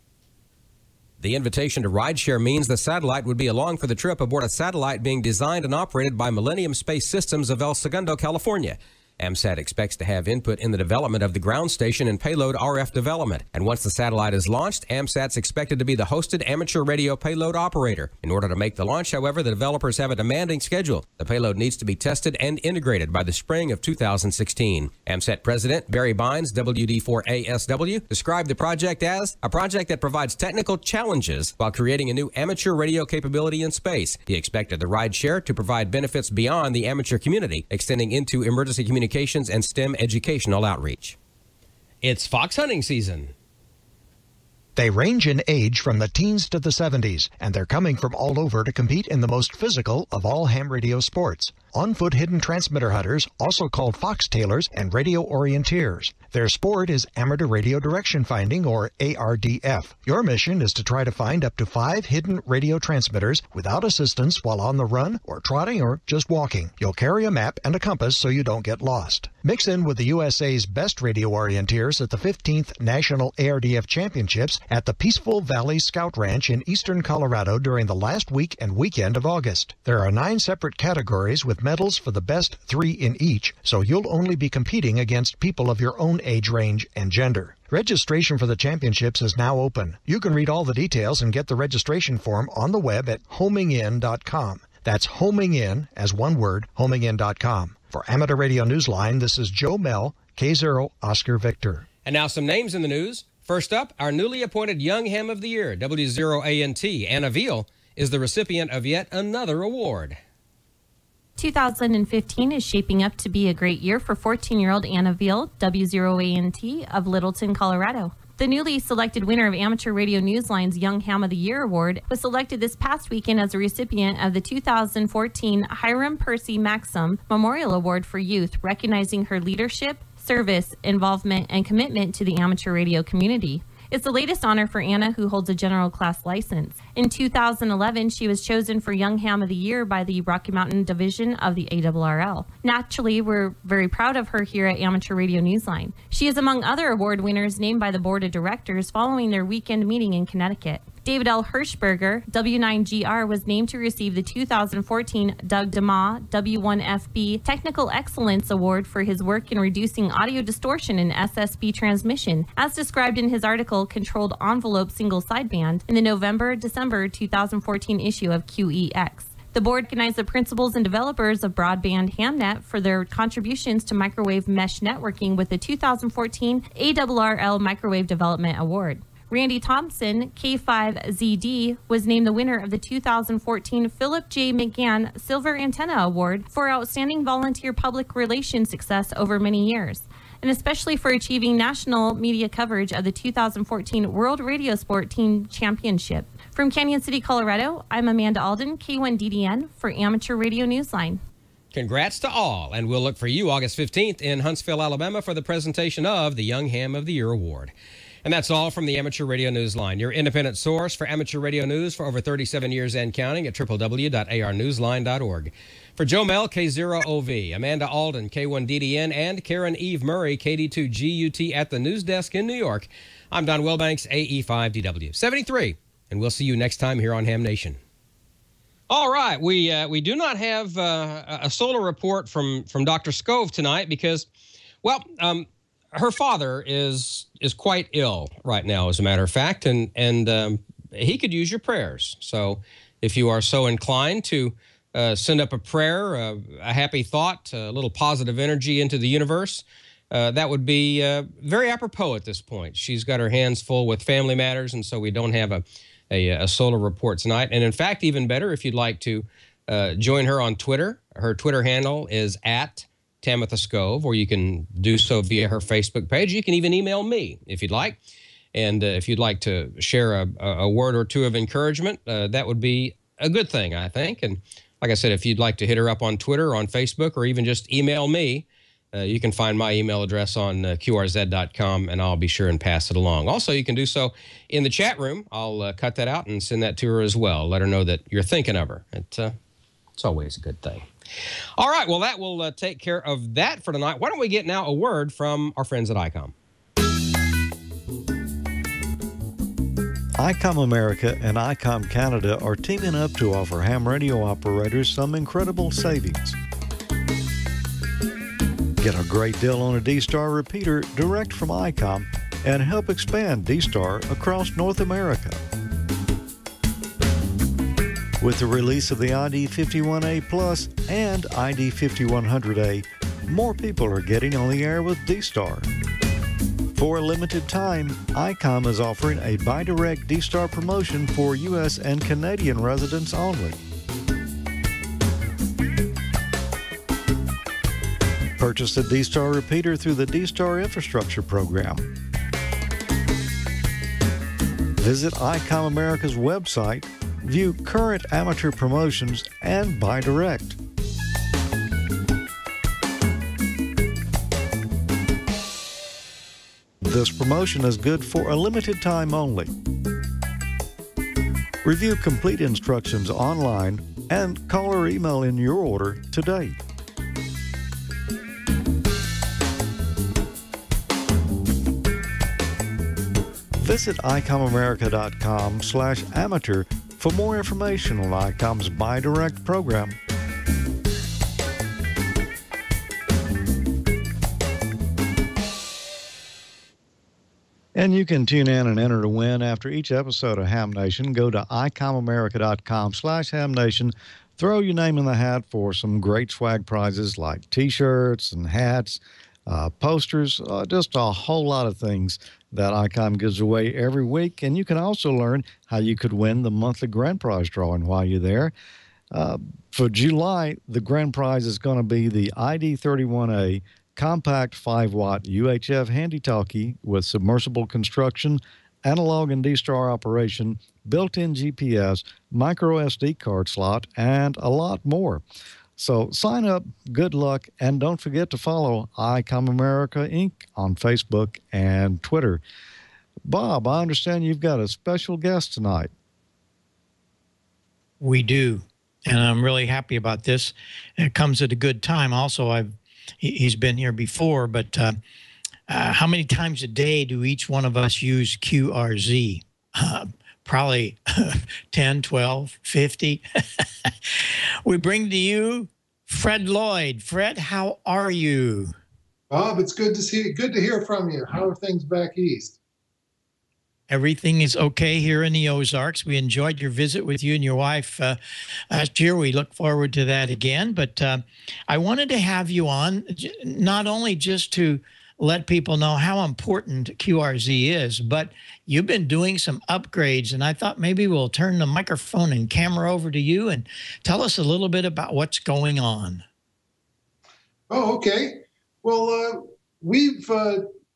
The invitation to rideshare means the satellite would be along for the trip aboard a satellite being designed and operated by Millennium Space Systems of El Segundo, California. AMSAT expects to have input in the development of the ground station and payload RF development. And once the satellite is launched, AMSAT's expected to be the hosted amateur radio payload operator. In order to make the launch, however, the developers have a demanding schedule. The payload needs to be tested and integrated by the spring of 2016. AMSAT President Barry Bynes, WD4ASW, described the project as a project that provides technical challenges while creating a new amateur radio capability in space. He expected the rideshare to provide benefits beyond the amateur community, extending into emergency communications and STEM educational outreach. It's fox hunting season. They range in age from the teens to the 70s, and they're coming from all over to compete in the most physical of all ham radio sports. on-foot hidden transmitter hunters, also called foxtailers, and radio orienteers. Their sport is amateur radio direction finding, or ARDF. Your mission is to try to find up to 5 hidden radio transmitters without assistance while on the run or trotting or just walking. You'll carry a map and a compass so you don't get lost. Mix in with the USA's best radio orienteers at the 15th National ARDF Championships at the Peaceful Valley Scout Ranch in eastern Colorado during the last week and weekend of August. There are 9 separate categories with medals for the best 3 in each, so you'll only be competing against people of your own age range and gender. Registration for the championships is now open. You can read all the details and get the registration form on the web at homingin.com. That's homingin, as one word, homingin.com. For Amateur Radio Newsline, this is Joe Mell, K0 Oscar Victor. And now some names in the news. First up, our newly appointed Young Ham of the Year, W0ANT, Anna Veal, is the recipient of yet another award. 2015 is shaping up to be a great year for 14-year-old Anna Veal, W0ANT, of Littleton, Colorado. The newly selected winner of Amateur Radio Newsline's Young Ham of the Year Award was selected this past weekend as a recipient of the 2014 Hiram Percy Maxim Memorial Award for Youth, recognizing her leadership, service, involvement, and commitment to the amateur radio community. It's the latest honor for Anna, who holds a general class license. In 2011, she was chosen for Young Ham of the Year by the Rocky Mountain Division of the ARRL. Naturally, we're very proud of her here at Amateur Radio Newsline. She is among other award winners named by the board of directors following their weekend meeting in Connecticut. David L. Hirschberger, W9GR, was named to receive the 2014 Doug DeMa W1FB Technical Excellence Award for his work in reducing audio distortion in SSB transmission, as described in his article Controlled Envelope Single Sideband in the November-December 2014 issue of QEX. The board recognized the principals and developers of broadband HamNet for their contributions to microwave mesh networking with the 2014 ARRL Microwave Development Award. Randy Thompson, K5ZD, was named the winner of the 2014 Philip J. McGann Silver Antenna Award for outstanding volunteer public relations success over many years, and especially for achieving national media coverage of the 2014 World Radio Sport Team Championship. From Canyon City, Colorado, I'm Amanda Alden, K1DDN, for Amateur Radio Newsline. Congrats to all, and we'll look for you August 15th in Huntsville, Alabama for the presentation of the Young Ham of the Year Award. And that's all from the Amateur Radio Newsline, your independent source for amateur radio news for over 37 years and counting at www.arnewsline.org. For Joe Mell, K0OV, Amanda Alden, K1DDN, and Karen Eve Murray, KD2GUT at the news desk in New York, I'm Don Wilbanks, AE5DW 73, and we'll see you next time here on Ham Nation. All right, we do not have a solar report from Dr. Skove tonight because, well, her father is quite ill right now, as a matter of fact, and he could use your prayers. So if you are so inclined to send up a prayer, a happy thought, a little positive energy into the universe, that would be very apropos at this point. She's got her hands full with family matters, and so we don't have a solar report tonight. And in fact, even better, if you'd like to join her on Twitter, her Twitter handle is @ Tamitha Skove, or you can do so via her Facebook page. You can even email me if you'd like. And if you'd like to share a word or two of encouragement, that would be a good thing, I think. And like I said, if you'd like to hit her up on Twitter, on Facebook, or even just email me, you can find my email address on qrz.com, and I'll be sure and pass it along. Also, you can do so in the chat room. I'll cut that out and send that to her as well. Let her know that you're thinking of her. It's always a good thing. All right, well, that will take care of that for tonight. Why don't we get now a word from our friends at Icom. Icom America and Icom Canada are teaming up to offer ham radio operators some incredible savings. Get a great deal on a D-Star repeater direct from Icom and help expand D-Star across North America. With the release of the ID51A Plus and ID5100A, more people are getting on the air with D-Star. For a limited time, Icom is offering a bi-direct D-Star promotion for U.S. and Canadian residents only. Purchase a D-Star repeater through the D-Star Infrastructure Program. Visit Icom America's website, view current amateur promotions, and buy direct. This promotion is good for a limited time only. Review complete instructions online and call or email in your order today. Visit icomamerica.com/amateur for more information on Icom's Buy Direct program. And you can tune in and enter to win after each episode of Ham Nation. Go to icomamerica.com/hamnation. Throw your name in the hat for some great swag prizes like T-shirts and hats, posters, just a whole lot of things that Icom gives away every week. And you can also learn how you could win the monthly grand prize drawing while you're there. For July, the grand prize is going to be the ID31A compact 5-watt UHF handy-talkie with submersible construction, analog and D-Star operation, built-in GPS, micro SD card slot, and a lot more. So sign up, good luck, and don't forget to follow Icom America Inc. on Facebook and Twitter. Bob, I understand you've got a special guest tonight. We do, and I'm really happy about this. It comes at a good time. Also, he's been here before, but how many times a day do each one of us use QRZ? Probably 10, 12, 50. We bring to you Fred Lloyd. Fred, how are you? Bob, it's good to see you. Good to hear from you. How are things back east? Everything is okay here in the Ozarks. We enjoyed your visit with you and your wife last year. We look forward to that again. But I wanted to have you on, not only just to let people know how important QRZ is, but you've been doing some upgrades, and I thought maybe we'll turn the microphone and camera over to you and tell us a little bit about what's going on. Oh, okay. Well, we've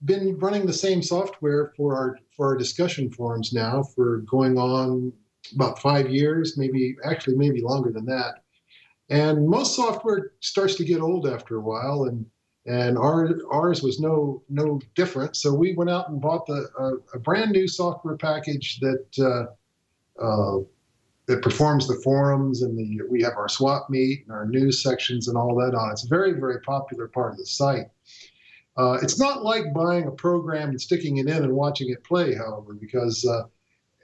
been running the same software for our discussion forums now for going on about 5 years, maybe longer than that. And most software starts to get old after a while, and ours was no different. So we went out and bought a brand new software package that performs the forums, and we have our swap meet and our news sections and all that on. It's a very, very popular part of the site. It's not like buying a program and sticking it in and watching it play, however, because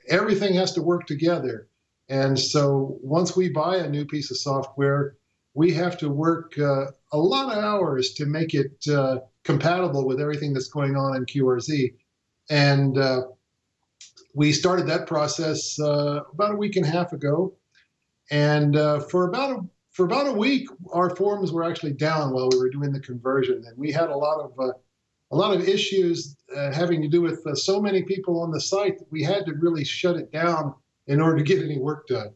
everything has to work together. And so once we buy a new piece of software, we have to work a lot of hours to make it compatible with everything that's going on in QRZ. And we started that process about a week and a half ago. And for about a week, our forums were actually down while we were doing the conversion. And we had a lot of issues having to do with so many people on the site that we had to really shut it down in order to get any work done.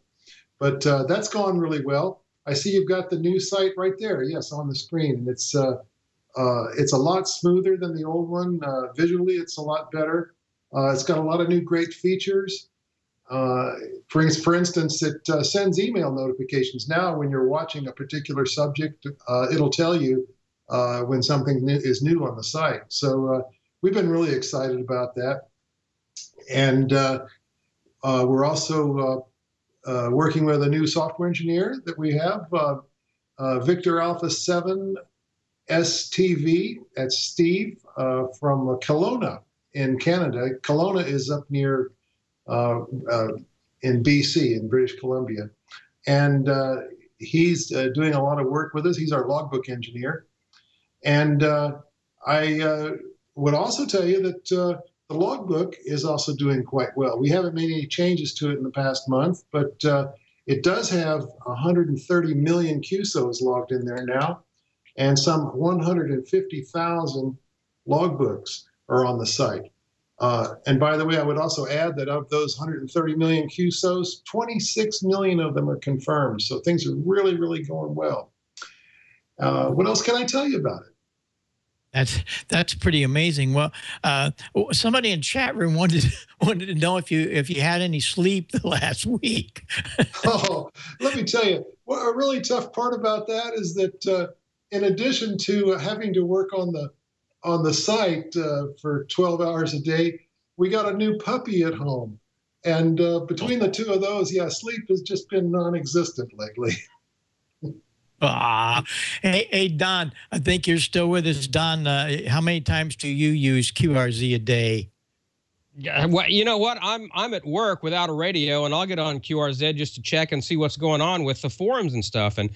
But that's gone really well. I see you've got the new site right there. Yes, on the screen. And it's a lot smoother than the old one. Visually, it's a lot better. It's got a lot of new great features. For instance, it sends email notifications. Now, when you're watching a particular subject, it'll tell you when something is new on the site. So we've been really excited about that. And we're also working with a new software engineer that we have, Victor Alpha 7 STV. That's Steve from Kelowna in Canada. Kelowna is up near in BC, in British Columbia. And he's doing a lot of work with us. He's our logbook engineer. And I would also tell you that the logbook is also doing quite well. We haven't made any changes to it in the past month, but it does have 130 million QSOs logged in there now, and some 150,000 logbooks are on the site. And by the way, I would also add that of those 130 million QSOs, 26 million of them are confirmed. So things are really, really going well. What else can I tell you about it? That's pretty amazing. Well, somebody in chat room wanted to know if you had any sleep the last week. Oh, let me tell you, a really tough part about that is that in addition to having to work on on the site for 12 hours a day. We got a new puppy at home. And between the two of those, yeah, sleep has just been non-existent lately. Hey, Don, I think you're still with us. Don, how many times do you use QRZ a day? Yeah, well, you know what? I'm at work without a radio, and I'll get on QRZ just to check and see what's going on with the forums and stuff, and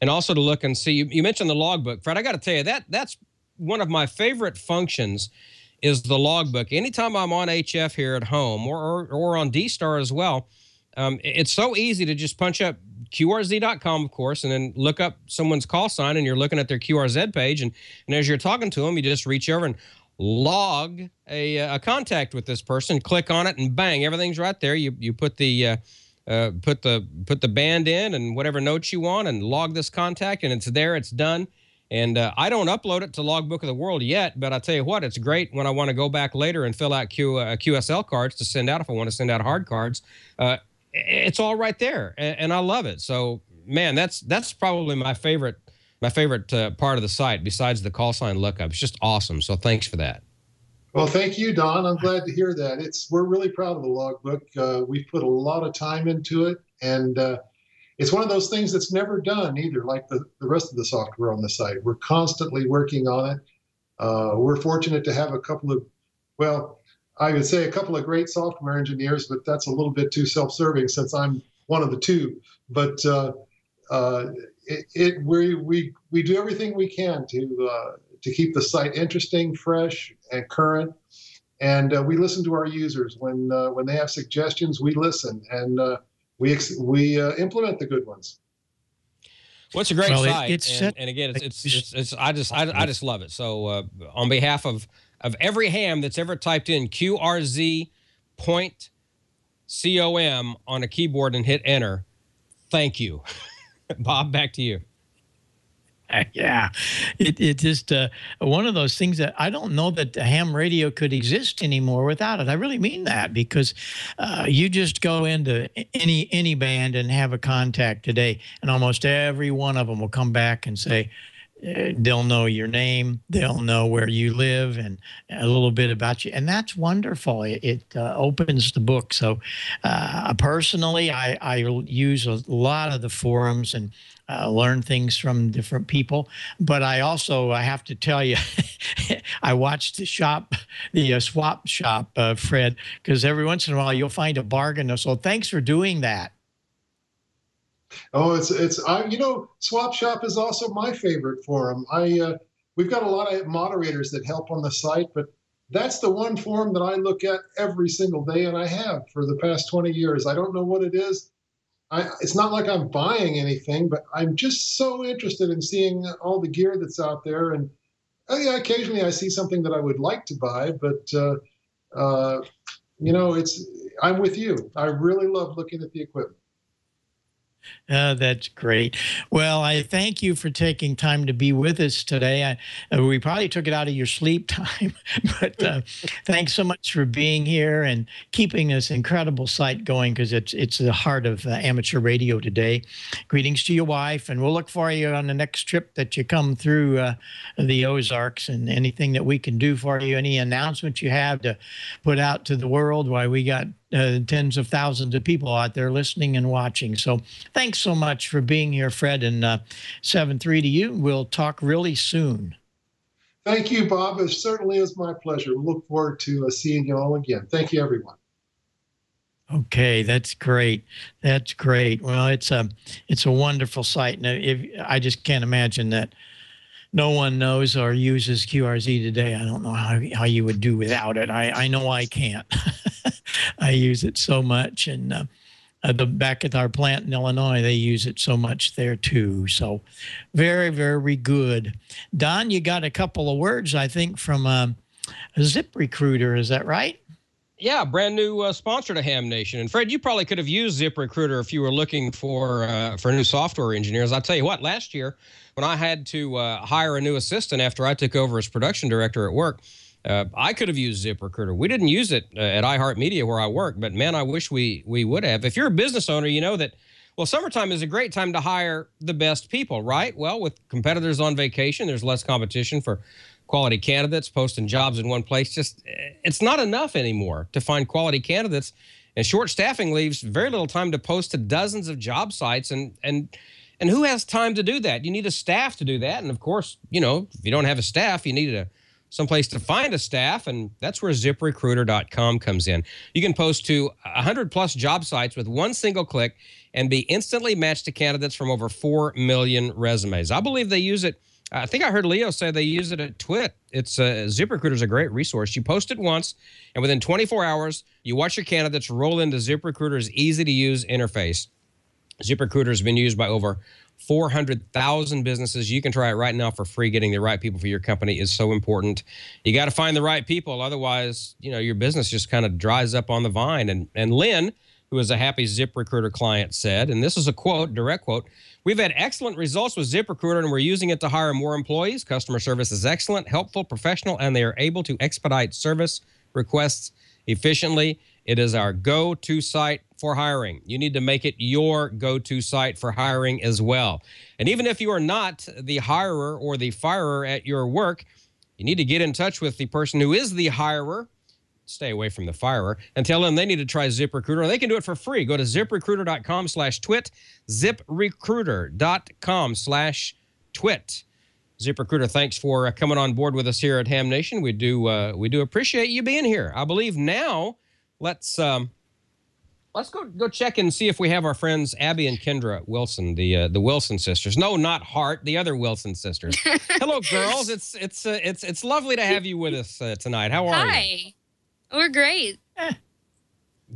also to look and see. You mentioned the logbook, Fred. I got to tell you that's one of my favorite functions is the logbook. Anytime I'm on HF here at home or on D-Star as well, it's so easy to just punch up QRZ.com, of course, and then look up someone's call sign, and you're looking at their QRZ page, and as you're talking to them, you just reach over and log a contact with this person, click on it, and bang, everything's right there. You put the put the band in and whatever notes you want, and log this contact, and it's there, it's done. And I don't upload it to Logbook of the World yet, but I tell you what, it's great when I want to go back later and fill out QSL cards to send out if I want to send out hard cards. It's all right there, and I love it. So, man, that's probably my favorite part of the site besides the call sign lookup. It's just awesome. So thanks for that. Well, thank you, Don. I'm glad to hear that. We're really proud of the logbook. We've put a lot of time into it, and it's one of those things that's never done either, like the rest of the software on the site. We're constantly working on it. We're fortunate to have a couple of great software engineers, but that's a little bit too self-serving since I'm one of the two. But we do everything we can to keep the site interesting, fresh, and current. And we listen to our users when they have suggestions. We listen and we implement the good ones. Well, it's a great site, and again, I just love it. So on behalf of every ham that's ever typed in QRZ.com on a keyboard and hit enter, thank you. Bob, back to you. Yeah, it's just one of those things that I don't know that the ham radio could exist anymore without it. I really mean that, because you just go into any band and have a contact today, and almost every one of them will come back and say, they'll know your name, they'll know where you live, and a little bit about you, and that's wonderful. It opens the book. So personally, I use a lot of the forums and learn things from different people. But I have to tell you, I watched the swap shop, Fred, because every once in a while you'll find a bargain. So thanks for doing that. Oh, Swap Shop is also my favorite forum. We've got a lot of moderators that help on the site, but that's the one forum that I look at every single day, and I have for the past 20 years. I don't know what it is. It's not like I'm buying anything, but I'm just so interested in seeing all the gear that's out there. And occasionally I see something that I would like to buy, but I'm with you. I really love looking at the equipment. That's great. Well, I thank you for taking time to be with us today. We probably took it out of your sleep time, but thanks so much for being here and keeping this incredible site going, because it's the heart of amateur radio today. Greetings to your wife, and we'll look for you on the next trip that you come through the Ozarks, and anything that we can do for you, any announcements you have to put out to the world, why we got tens of thousands of people out there listening and watching. So thanks so much for being here, Fred, and 7-3 to you. We'll talk really soon. Thank you, Bob. It certainly is my pleasure. Look forward to seeing you all again. Thank you, everyone. Okay, that's great. That's great. Well, it's a wonderful site. Now, I just can't imagine that no one knows or uses QRZ today. I don't know how you would do without it. I know I can't. I use it so much, and back at our plant in Illinois, they use it so much there too. So very, very good. Don, you got a couple of words, I think, from ZipRecruiter. Is that right? Yeah, brand new sponsor to Ham Nation. And Fred, you probably could have used ZipRecruiter if you were looking for new software engineers. I'll tell you what, last year when I had to hire a new assistant after I took over as production director at work, I could have used ZipRecruiter. We didn't use it at iHeartMedia where I work, but man, I wish we would have. If you're a business owner, you know that, well, summertime is a great time to hire the best people, right? Well, with competitors on vacation, there's less competition for quality candidates, posting jobs in one place. Just, it's not enough anymore to find quality candidates. And short staffing leaves very little time to post to dozens of job sites. And who has time to do that? You need a staff to do that. And of course, you know, if you don't have a staff, you need someplace to find a staff. And that's where ZipRecruiter.com comes in. You can post to 100+ job sites with one single click and be instantly matched to candidates from over 4 million resumes. I believe they use it. I think I heard Leo say they use it at Twit. It's ZipRecruiter is a great resource. You post it once, and within 24 hours, you watch your candidates roll into ZipRecruiter's easy-to-use interface. ZipRecruiter has been used by over 400,000 businesses. You can try it right now for free. Getting the right people for your company is so important. You got to find the right people. Otherwise, you know, your business just kind of dries up on the vine. And Lynn, who is a happy ZipRecruiter client, said, and this is a quote, direct quote, "We've had excellent results with ZipRecruiter, and we're using it to hire more employees. Customer service is excellent, helpful, professional, and they are able to expedite service requests efficiently. It is our go-to site for hiring. You need to make it your go-to site for hiring as well. And even if you are not the hirer or the firer at your work, you need to get in touch with the person who is the hirer. Stay away from the firer, and tell them they need to try ZipRecruiter. They can do it for free. Go to ZipRecruiter.com/twit, ZipRecruiter.com/twit. ZipRecruiter, thanks for coming on board with us here at Ham Nation. We do appreciate you being here. I believe now let's go check and see if we have our friends Abbi and Kendra Wilson, the Wilson sisters. No, not Hart, the other Wilson sisters. Hello, girls. It's lovely to have you with us tonight. How are you? Hi. We're great.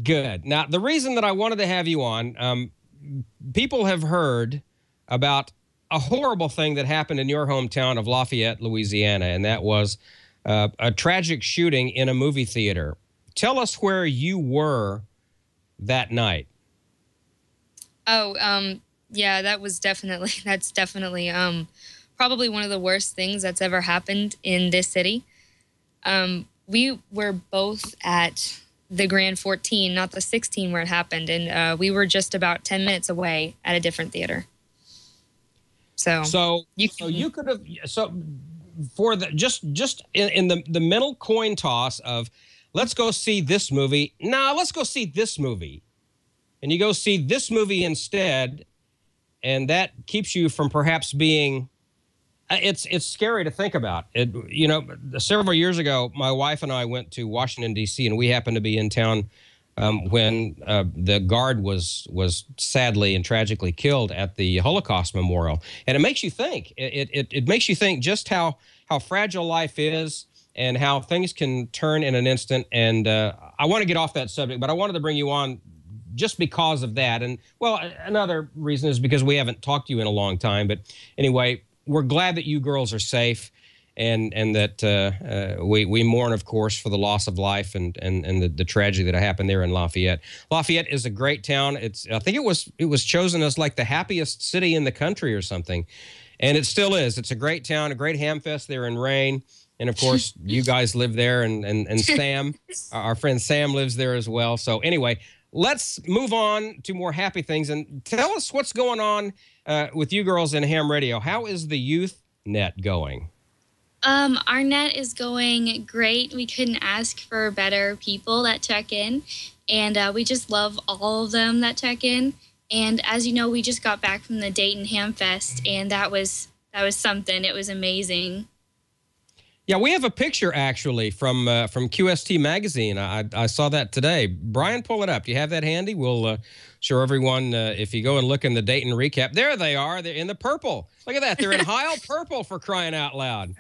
Good. Now, the reason that I wanted to have you on, people have heard about a horrible thing that happened in your hometown of Lafayette, Louisiana, and that was a tragic shooting in a movie theater. Tell us where you were that night. Oh, yeah, that's definitely probably one of the worst things that's ever happened in this city. We were both at the Grand 14, not the 16 where it happened, and we were just about 10 minutes away at a different theater. So you could have for the just in the mental coin toss of let's go see this movie. No, let's go see this movie, and you go see this movie instead, and that keeps you from perhaps being. It's scary to think about. You know, several years ago, my wife and I went to Washington, D.C., and we happened to be in town when the guard was sadly and tragically killed at the Holocaust Memorial. And it makes you think. It makes you think just how fragile life is and how things can turn in an instant. And I want to get off that subject, but I wanted to bring you on just because of that. And, well, another reason is because we haven't talked to you in a long time. But anyway, we're glad that you girls are safe, and that we mourn, of course, for the loss of life and the tragedy that happened there in Lafayette. Lafayette is a great town. I think it was chosen as like the happiest city in the country or something, and it still is. It's a great town, a great ham fest there in Rain, and of course you guys live there, and Sam, our friend Sam, lives there as well. So anyway, let's move on to more happy things and tell us what's going on with you girls in ham radio. How is the youth net going? Our net is going great. We couldn't ask for better people that check in, and we just love all of them that check in. And as you know, we just got back from the Dayton Ham Fest, and that was something. It was amazing. Yeah, we have a picture actually from QST magazine. I saw that today. Brian, pull it up. Do you have that handy? We'll show everyone if you go and look in the Dayton recap. There they are. They're in the purple. Look at that. They're in Heil purple, for crying out loud.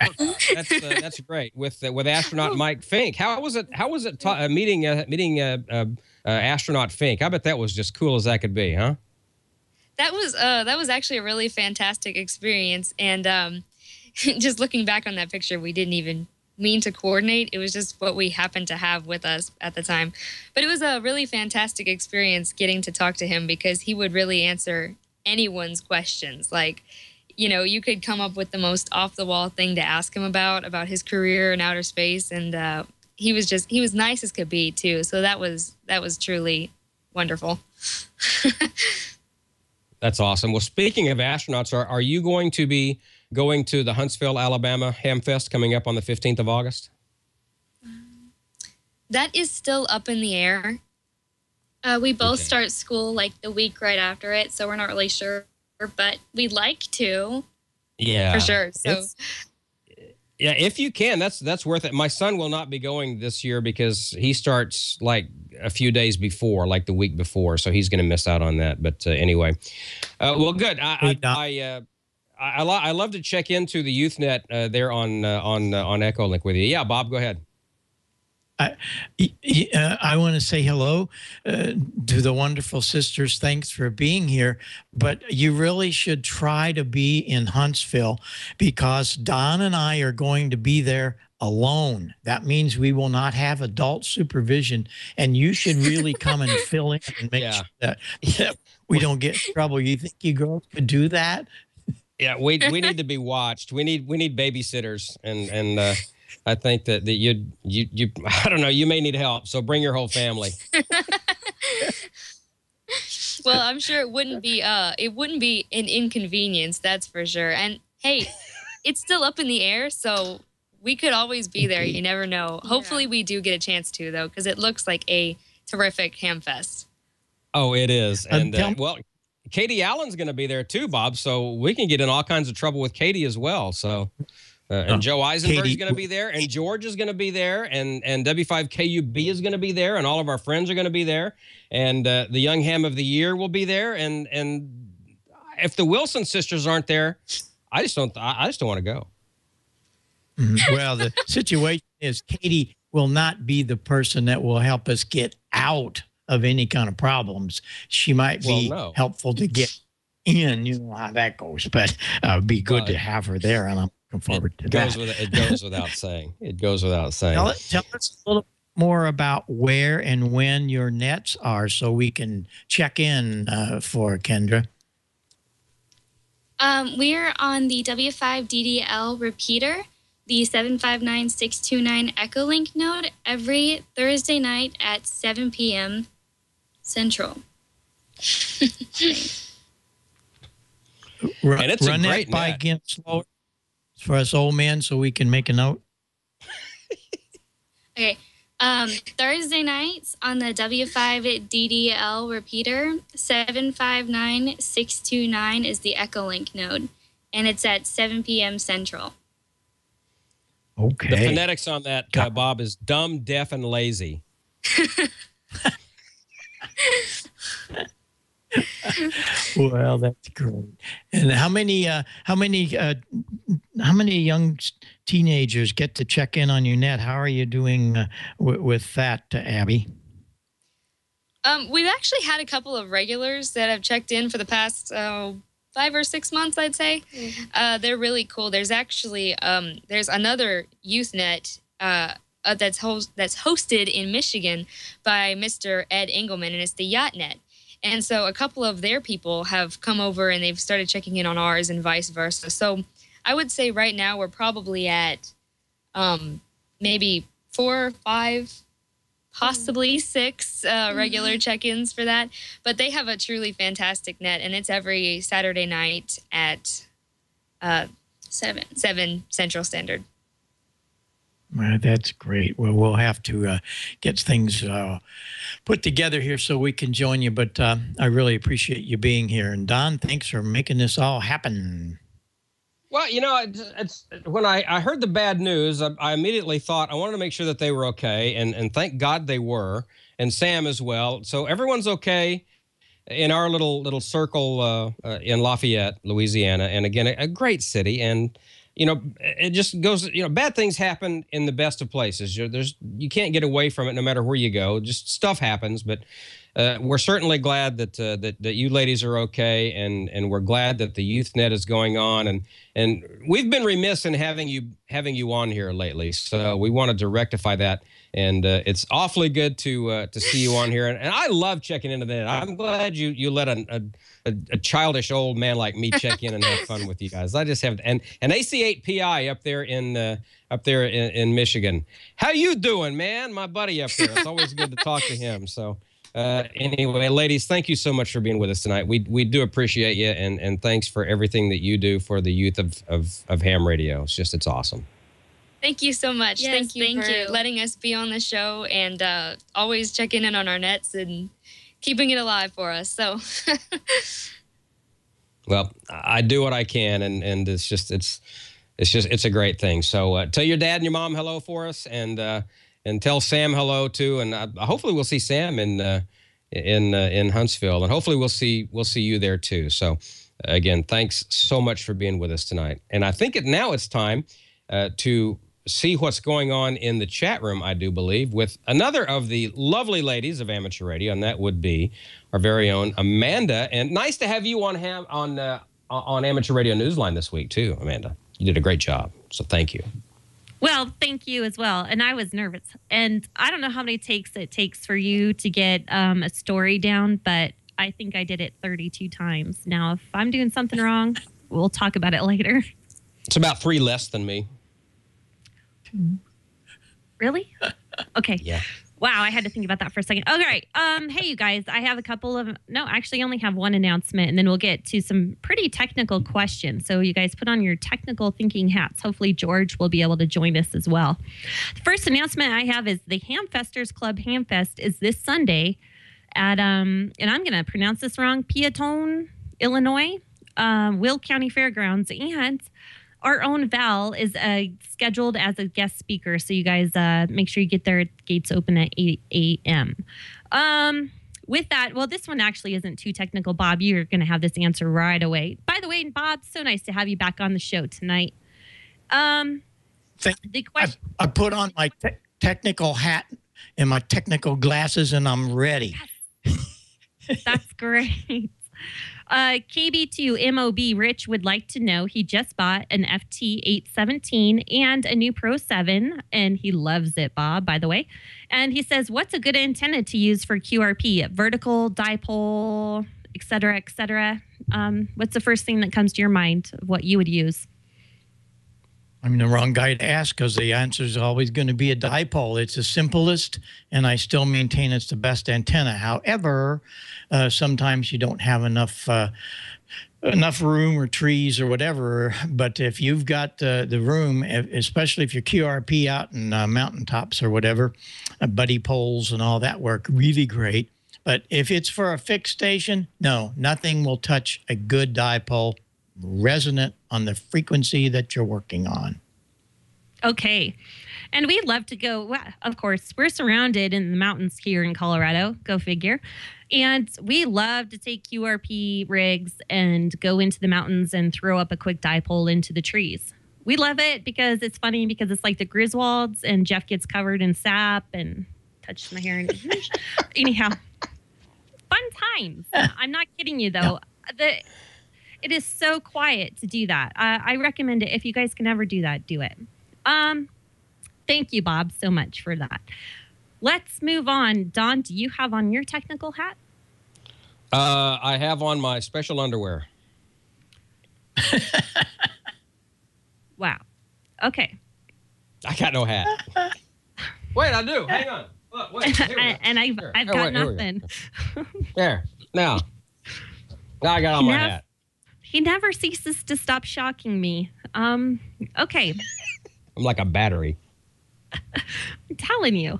That's great with astronaut Mike Fink. How was it meeting astronaut Fink? I bet that was just cool as that could be, huh? That was actually a really fantastic experience, and just looking back on that picture, we didn't even mean to coordinate. It was just what we happened to have with us at the time. But it was a really fantastic experience getting to talk to him, because he would really answer anyone's questions. Like, you know, you could come up with the most off-the-wall thing to ask him about his career in outer space, and he was nice as could be too. So that was truly wonderful. That's awesome. Well, speaking of astronauts, are you going to be going to the Huntsville, Alabama Ham Fest coming up on the 15th of August? That is still up in the air. We both start school like the week right after it, so we're not really sure, but we'd like to. Yeah. For sure. So yeah, if you can, that's worth it. My son will not be going this year because he starts like a few days before, like the week before, so he's going to miss out on that. But anyway, well, good. I love to check into the YouthNet there on Echolink with you. Yeah, Bob, go ahead. I want to say hello to the wonderful sisters. Thanks for being here. But you really should try to be in Huntsville because Don and I are going to be there alone. That means we will not have adult supervision. And you should really come and fill in and make sure that we don't get in trouble. You think you girls could do that? Yeah, we need to be watched. We need babysitters and I think that you I don't know, you may need help, so bring your whole family. Well, I'm sure it wouldn't be an inconvenience, that's for sure. And hey, it's still up in the air, so we could always be there. You never know. Yeah. Hopefully we do get a chance to, though, because it looks like a terrific ham fest. Oh, it is. And well, Katie Allen's going to be there too, Bob, so we can get in all kinds of trouble with Katie as well. So and Joe Eisenberg is going to be there, and George is going to be there, and W5KUB is going to be there, and all of our friends are going to be there, and the Young Ham of the Year will be there, and if the Wilson sisters aren't there, I just don't want to go. Well, the situation is Katie will not be the person that will help us get out of any kind of problems. She might be helpful to get in. You know how that goes, but it'd be good to have her there, and I'm forward to that. It goes without saying. It goes without saying. Tell us a little more about where and when your nets are so we can check in for Kendra. We're on the W5DDL repeater, the 759629 Echolink node, every Thursday night at 7 p.m. Central. And it's run a great that by net. again slower for us old men so we can make a note. Okay. Thursday nights on the W5DDL repeater, 759629 is the Echolink node, and it's at 7 p.m. Central. Okay. The phonetics on that, Bob, is dumb, deaf, and lazy. Well, that's great. And how many young teenagers get to check in on your net? How are you doing with that, Abby? We've actually had a couple of regulars that have checked in for the past 5 or 6 months, I'd say. They're really cool. There's actually there's another YouthNet that's hosted in Michigan by Mr. Ed Engelman, and it's the YachtNet. And so a couple of their people have come over and they've started checking in on ours and vice versa. So I would say right now we're probably at maybe 4 or 5, possibly 6 regular check-ins for that. But they have a truly fantastic net, and it's every Saturday night at 7 Central Standard. Well, that's great. Well, we'll have to get things put together here so we can join you. But I really appreciate you being here. And Don, thanks for making this all happen. Well, you know, it's when I heard the bad news, I immediately thought I wanted to make sure that they were okay, and thank God they were, and Sam as well. So everyone's okay in our little circle in Lafayette, Louisiana, and again, a great city. And you know, it just goes. You know, bad things happen in the best of places. You can't get away from it, no matter where you go. Just stuff happens, but. We're certainly glad that you ladies are okay, and we're glad that the YouthNet is going on, and we've been remiss in having you on here lately, so we wanted to rectify that, and it's awfully good to see you on here, and I love checking into that. I'm glad you let a childish old man like me check in and have fun with you guys. I just have and AC8PI up there in Michigan. How you doing, man? My buddy up there. It's always good to talk to him. So. Anyway, ladies, thank you so much for being with us tonight. We do appreciate you, and thanks for everything that you do for the youth of ham radio. It's awesome. Thank you so much. Yes, Thank you for letting us be on the show and always checking in on our nets and keeping it alive for us. So, well, I do what I can, and it's a great thing. So tell your dad and your mom hello for us, and tell Sam hello too. And hopefully we'll see Sam in Huntsville, and hopefully we'll see you there too. So again, thanks so much for being with us tonight. And I think now it's time to see what's going on in the chat room, I do believe, with another of the lovely ladies of amateur radio, and that would be our very own Amanda. And nice to have you on Amateur Radio Newsline this week too, Amanda. You did a great job, so thank you. Well, thank you as well. And I was nervous. And I don't know how many takes it takes for you to get a story down, but I think I did it 32 times. Now, if I'm doing something wrong, we'll talk about it later. It's about 3 less than me. Really? Okay. Yeah. Wow, I had to think about that for a second. All right. Hey, you guys, I have I only have one announcement, and then we'll get to some pretty technical questions. So you guys put on your technical thinking hats. Hopefully George will be able to join us as well. The first announcement I have is the Hamfesters Club Hamfest is this Sunday at, and I'm going to pronounce this wrong, Peatone, Illinois, Will County Fairgrounds. And our own Val is scheduled as a guest speaker, so you guys make sure you get there. Gates open at 8 a.m. With that, well, this one actually isn't too technical. Bob, you're going to have this answer right away. By the way, Bob, so nice to have you back on the show tonight. I put on my technical hat and my technical glasses, and I'm ready. Yes. That's great. KB2MOB Rich would like to know he just bought an FT817 and a new Pro 7, and he loves it, Bob, by the way. And he says, what's a good antenna to use for QRP? Vertical, dipole, et cetera, et cetera. What's the first thing that comes to your mind of what you would use? I'm the wrong guy to ask because the answer is always going to be a dipole. It's the simplest, and I still maintain it's the best antenna. However, sometimes you don't have enough room or trees or whatever. But if you've got the room, especially if you're QRP out in mountaintops or whatever, buddy poles and all that work really great. But if it's for a fixed station, no, nothing will touch a good dipole resonant on the frequency that you're working on. Okay. And we'd love to go, well, of course, we're surrounded in the mountains here in Colorado, go figure. And we love to take QRP rigs and go into the mountains and throw up a quick dipole into the trees. We love it because it's funny because it's like the Griswolds and Jeff gets covered in sap and touches my hair. And anyhow, fun times. I'm not kidding you, though. It is so quiet to do that. I recommend it. If you guys can ever do that, do it. Thank you, Bob, so much for that. Let's move on. Don, do you have on your technical hat? I have on my special underwear. Wow. Okay. I got no hat. Wait, I do. Hang on. Look, wait. And I've got nothing. There. Now I got on my hat. He never ceases to stop shocking me. Okay. I'm like a battery. I'm telling you.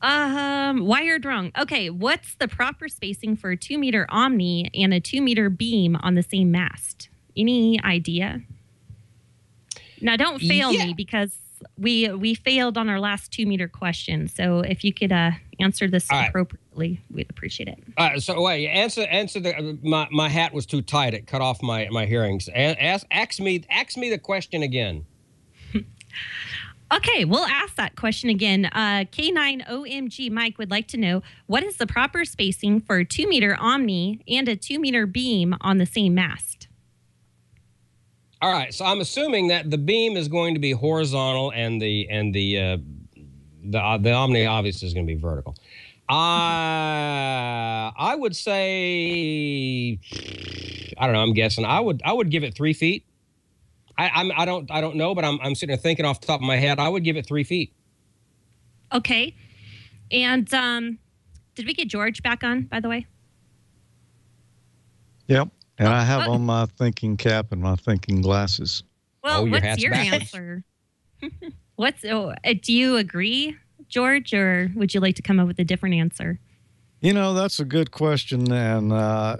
Wired wrong. Okay, what's the proper spacing for a 2-meter Omni and a 2-meter beam on the same mast? Any idea? Now, don't fail me because we failed on our last 2-meter question. So if you could answer this appropriately, we'd appreciate it. So wait, answer my hat was too tight. It cut off my hearings. Ask me the question again. Okay, we'll ask that question again. K9OMG Mike would like to know, what is the proper spacing for a 2-meter Omni and a 2-meter beam on the same mast? All right, so I'm assuming that the beam is going to be horizontal and the Omni obviously is going to be vertical. I would say, I don't know, I'm guessing. I would give it 3 feet. I don't know, but I'm sitting there thinking off the top of my head. I would give it 3 feet. Okay, and Did we get George back on, by the way? Yep. And I have on my thinking cap and my thinking glasses. Well, what's your answer? Do you agree, George, or would you like to come up with a different answer? You know, that's a good question, and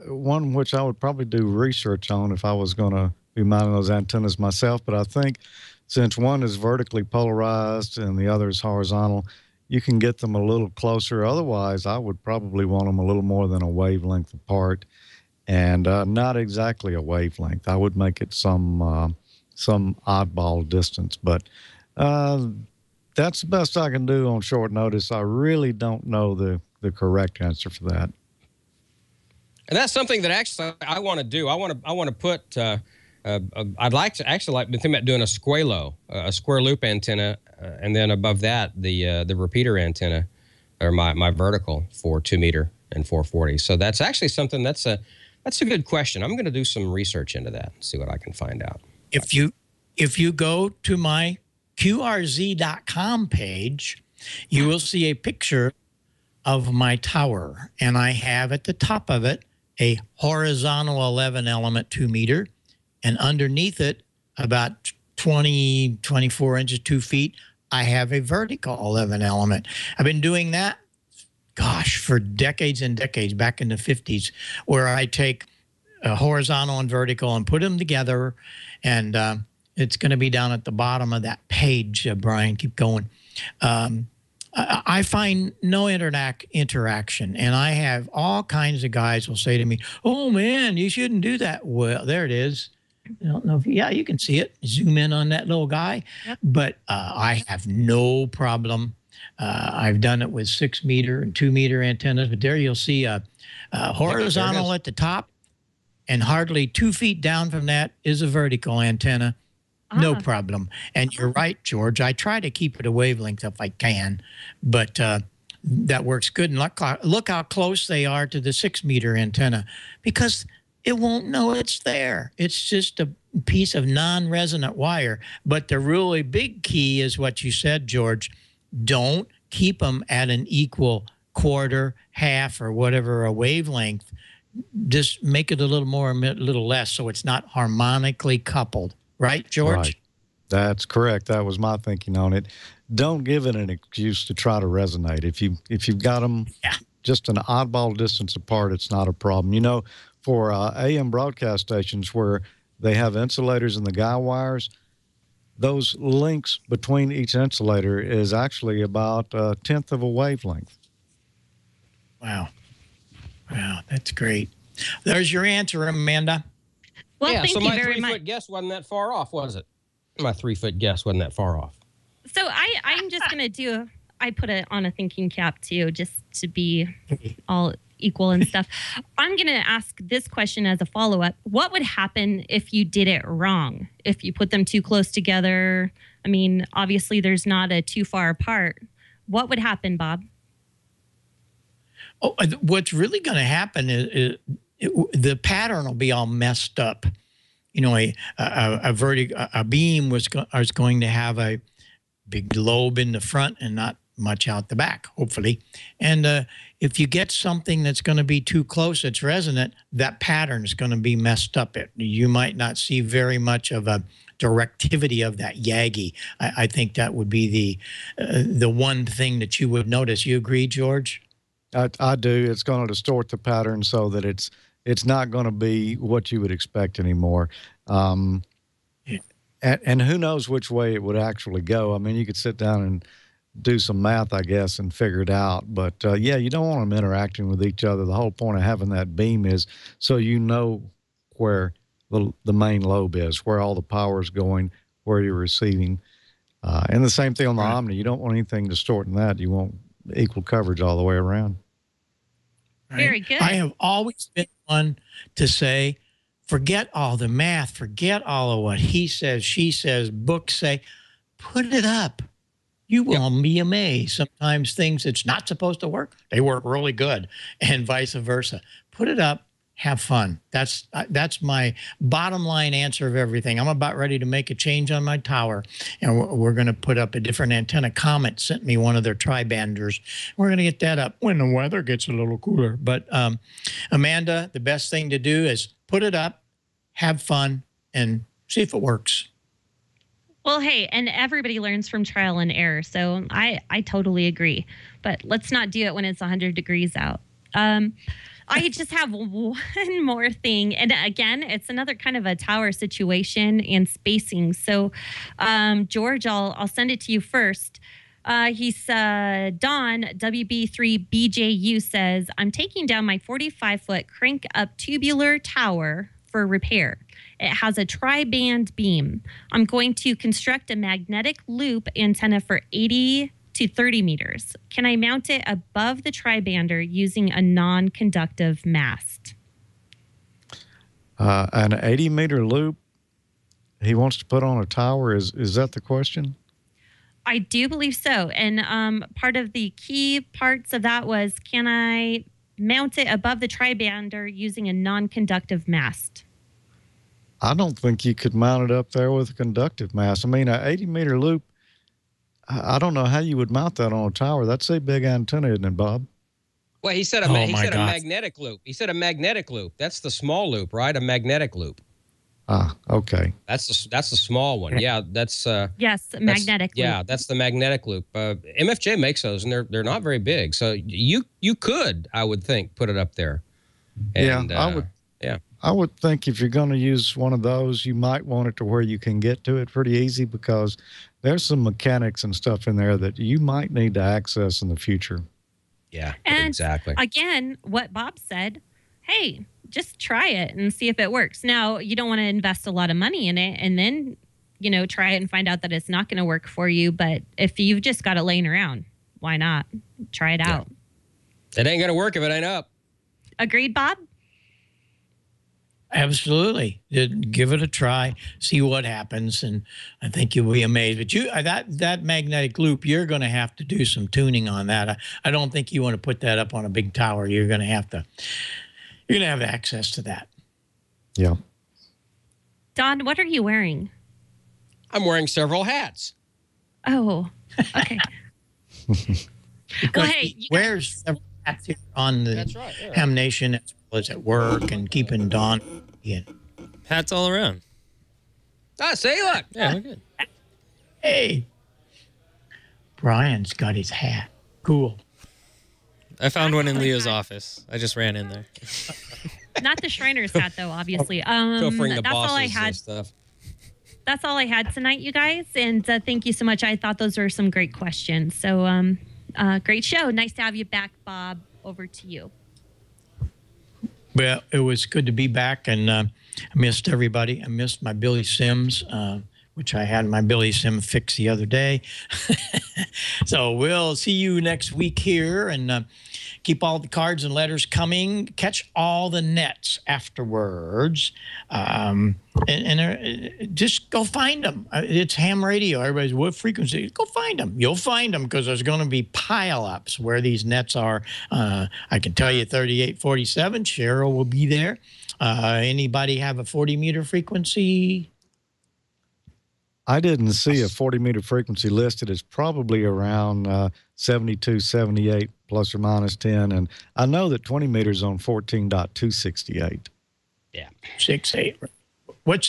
one which I would probably do research on if I was going to be mounting those antennas myself. But I think since one is vertically polarized and the other is horizontal, you can get them a little closer. Otherwise, I would probably want them a little more than a wavelength apart, and not exactly a wavelength. I would make it some oddball distance, but that's the best I can do on short notice. I really don't know the correct answer for that. And that's something that actually I want to do. I want to put. I'd like to actually been thinking about doing a squalo, a square loop antenna, and then above that the repeater antenna, or my vertical for 2 meter and 440. So that's actually something that's a good question. I'm going to do some research into that and see what I can find out. If you go to my QRZ.com page, you will see a picture of my tower, and I have at the top of it a horizontal 11 element 2 meter, and underneath it about 24 inches 2 feet I have a vertical 11 element. I've been doing that, gosh, for decades and decades, back in the 50s, where I take a horizontal and vertical and put them together, and it's going to be down at the bottom of that page. Brian, keep going. I find no interaction, and I have all kinds of guys will say to me, "Oh man, you shouldn't do that." Well, there it is. I don't know if you can see it. Zoom in on that little guy, yep. But I have no problem. I've done it with 6 meter and 2 meter antennas, but there you'll see a horizontal at the top, and hardly 2 feet down from that is a vertical antenna. No problem. And you're right, George. I try to keep it a wavelength if I can, but that works good. And look how close they are to the 6 meter antenna, because it won't know it's there. It's just a piece of non-resonant wire. But the really big key is what you said, George. Don't keep them at an equal quarter, half, or whatever a wavelength. Just make it a little more, a little less, so it's not harmonically coupled. Right, George? Right. That's correct. That was my thinking on it. Don't give it an excuse to try to resonate. If you've got them just an oddball distance apart, it's not a problem. You know, for AM broadcast stations where they have insulators in the guy wires, those links between each insulator is actually about 1/10 of a wavelength. Wow. Wow, that's great. There's your answer, Amanda. Well, yeah, thank so you my very much. 3-foot guess wasn't that far off, was it? My 3-foot guess wasn't that far off. So I'm just going to I put it on a thinking cap too, just to be all equal and stuff. I'm going to ask this question as a follow-up. What would happen if you did it wrong? If you put them too close together? I mean, obviously there's not a too far apart. What would happen, Bob? Oh, what's really going to happen is the pattern will be all messed up. You know, a beam is going to have a big lobe in the front and not much out the back, hopefully. And if you get something that's going to be too close, it's resonant, that pattern is going to be messed up. You might not see very much of a directivity of that Yagi. I think that would be the one thing that you would notice. You agree, George? I do. It's going to distort the pattern so that it's not going to be what you would expect anymore. And who knows which way it would actually go. I mean, you could sit down and do some math, I guess, and figure it out. But, yeah, you don't want them interacting with each other. The whole point of having that beam is so you know where the main lobe is, where all the power is going, where you're receiving. And the same thing on the Omni. You don't want anything distorting that. You want equal coverage all the way around. Very good. I have always been one to say, forget all the math, forget all of what he says, she says, books say, put it up. You will be amazed. Sometimes things that's not supposed to work, they work really good, and vice versa. Put it up, have fun. That's my bottom line answer of everything. I'm about ready to make a change on my tower, and we're going to put up a different antenna. Comet sent me one of their tri-banders. We're going to get that up when the weather gets a little cooler. But Amanda, the best thing to do is put it up, have fun, and see if it works. Well, hey, and everybody learns from trial and error, so I totally agree. But let's not do it when it's 100 degrees out. I just have one more thing. And again, it's another kind of a tower situation and spacing. So, George, I'll send it to you first. He's Don, WB3BJU says, I'm taking down my 45-foot crank-up tubular tower for repair. It has a tri-band beam. I'm going to construct a magnetic loop antenna for 80 to 30 meters. Can I mount it above the tri-bander using a non-conductive mast? An 80-meter loop he wants to put on a tower, is that the question? I do believe so. And part of the key parts of that was, can I mount it above the tri-bander using a non-conductive mast? I don't think you could mount it up there with a conductive mast. I mean, an 80-meter loop, I don't know how you would mount that on a tower. That's a big antenna, isn't it, Bob? Well, he said a magnetic loop. He said a magnetic loop. That's the small loop, right? A magnetic loop. Ah, okay. That's the small one. Yeah, that's yes, magnetic. Yeah, that's the magnetic loop. MFJ makes those, and they're not very big. So you could, I would think, put it up there. And, yeah, I would. Yeah, I would think if you're going to use one of those, you might want it to where you can get to it pretty easy, because there's some mechanics and stuff in there that you might need to access in the future. Yeah, and exactly. Again, what Bob said, hey, just try it and see if it works. Now, you don't want to invest a lot of money in it and then, try it and find out that it's not going to work for you. But if you've just got it laying around, why not? Try it out. It ain't going to work if it ain't up. Agreed, Bob? Absolutely. Give it a try, see what happens, and I think you'll be amazed. But that magnetic loop, you're going to have to do some tuning on that. I don't think you want to put that up on a big tower. You're going to have access to that. Yeah. Don, what are you wearing? I'm wearing several hats. Oh, okay. Well, hey, he wears several hats here on the Ham Nation, as well as at work, and keeping Don in. Hats all around. Ah, say look. Yeah, we're good. Hey, Brian's got his hat. Cool. I found one in Leo's office. I just ran in there. Not the Shriner's hat, though, obviously. That's all I had. Stuff. That's all I had tonight, you guys. And thank you so much. I thought those were some great questions. So great show. Nice to have you back, Bob. Over to you. Well, it was good to be back, and I missed everybody. I missed my Billy Sims, which I had my Billy Sim fix the other day. So we'll see you next week here, and keep all the cards and letters coming. Catch all the nets afterwards, and just go find them. It's ham radio. Everybody's, what frequency? Go find them. You'll find them, because there's going to be pile-ups where these nets are. I can tell you 3847, Cheryl will be there. Anybody have a 40-meter frequency? I didn't see a 40-meter frequency listed. It's probably around 72, 78, plus or minus 10. And I know that 20 meters on 14.268. Yeah. 6.8. What's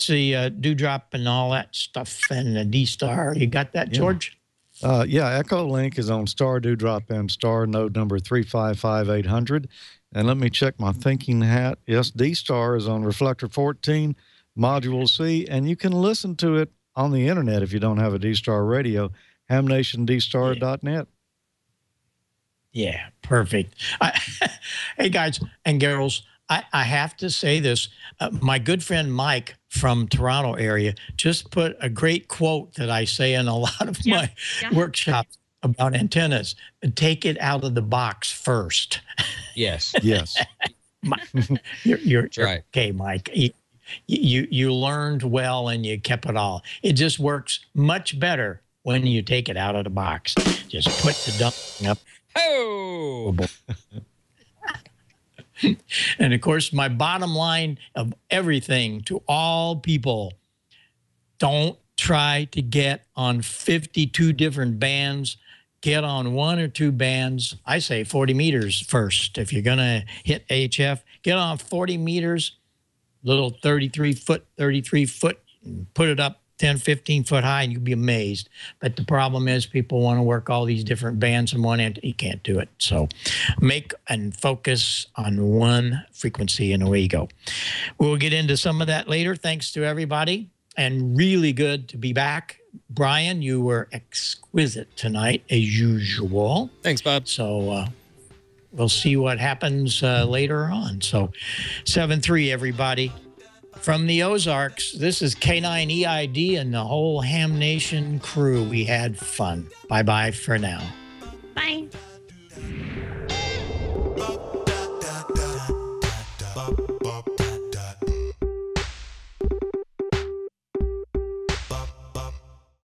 the dewdrop and all that stuff, and the D-Star? You got that, George? Yeah, Echo Link is on star dewdrop and star node number 355800. And let me check my thinking hat. Yes, D-Star is on reflector 14. Module C, and you can listen to it on the internet if you don't have a D-Star radio, hamnationdstar.net. Yeah, perfect. Hey, guys and girls, I have to say this. My good friend Mike from Toronto area just put a great quote that I say in a lot of my workshops about antennas. Take it out of the box first. Yes. Yes. You're right. Okay, Mike. You learned well, and you kept it all. It just works much better when you take it out of the box. Just put the dump up. Oh. And of course, my bottom line of everything to all people, don't try to get on 52 different bands. Get on 1 or 2 bands. I say 40 meters first. If you're going to hit HF, get on 40 meters, little 33 foot, and put it up 10, 15 foot high, and you'll be amazed. But the problem is people want to work all these different bands in one end. You can't do it. So make and focus on one frequency, and away you go. We'll get into some of that later. Thanks to everybody, and really good to be back. Brian, you were exquisite tonight, as usual. Thanks, Bob. So we'll see what happens later on. So 7-3, everybody. From the Ozarks, this is K9EID and the whole Ham Nation crew. We had fun. Bye-bye for now. Bye. Bop,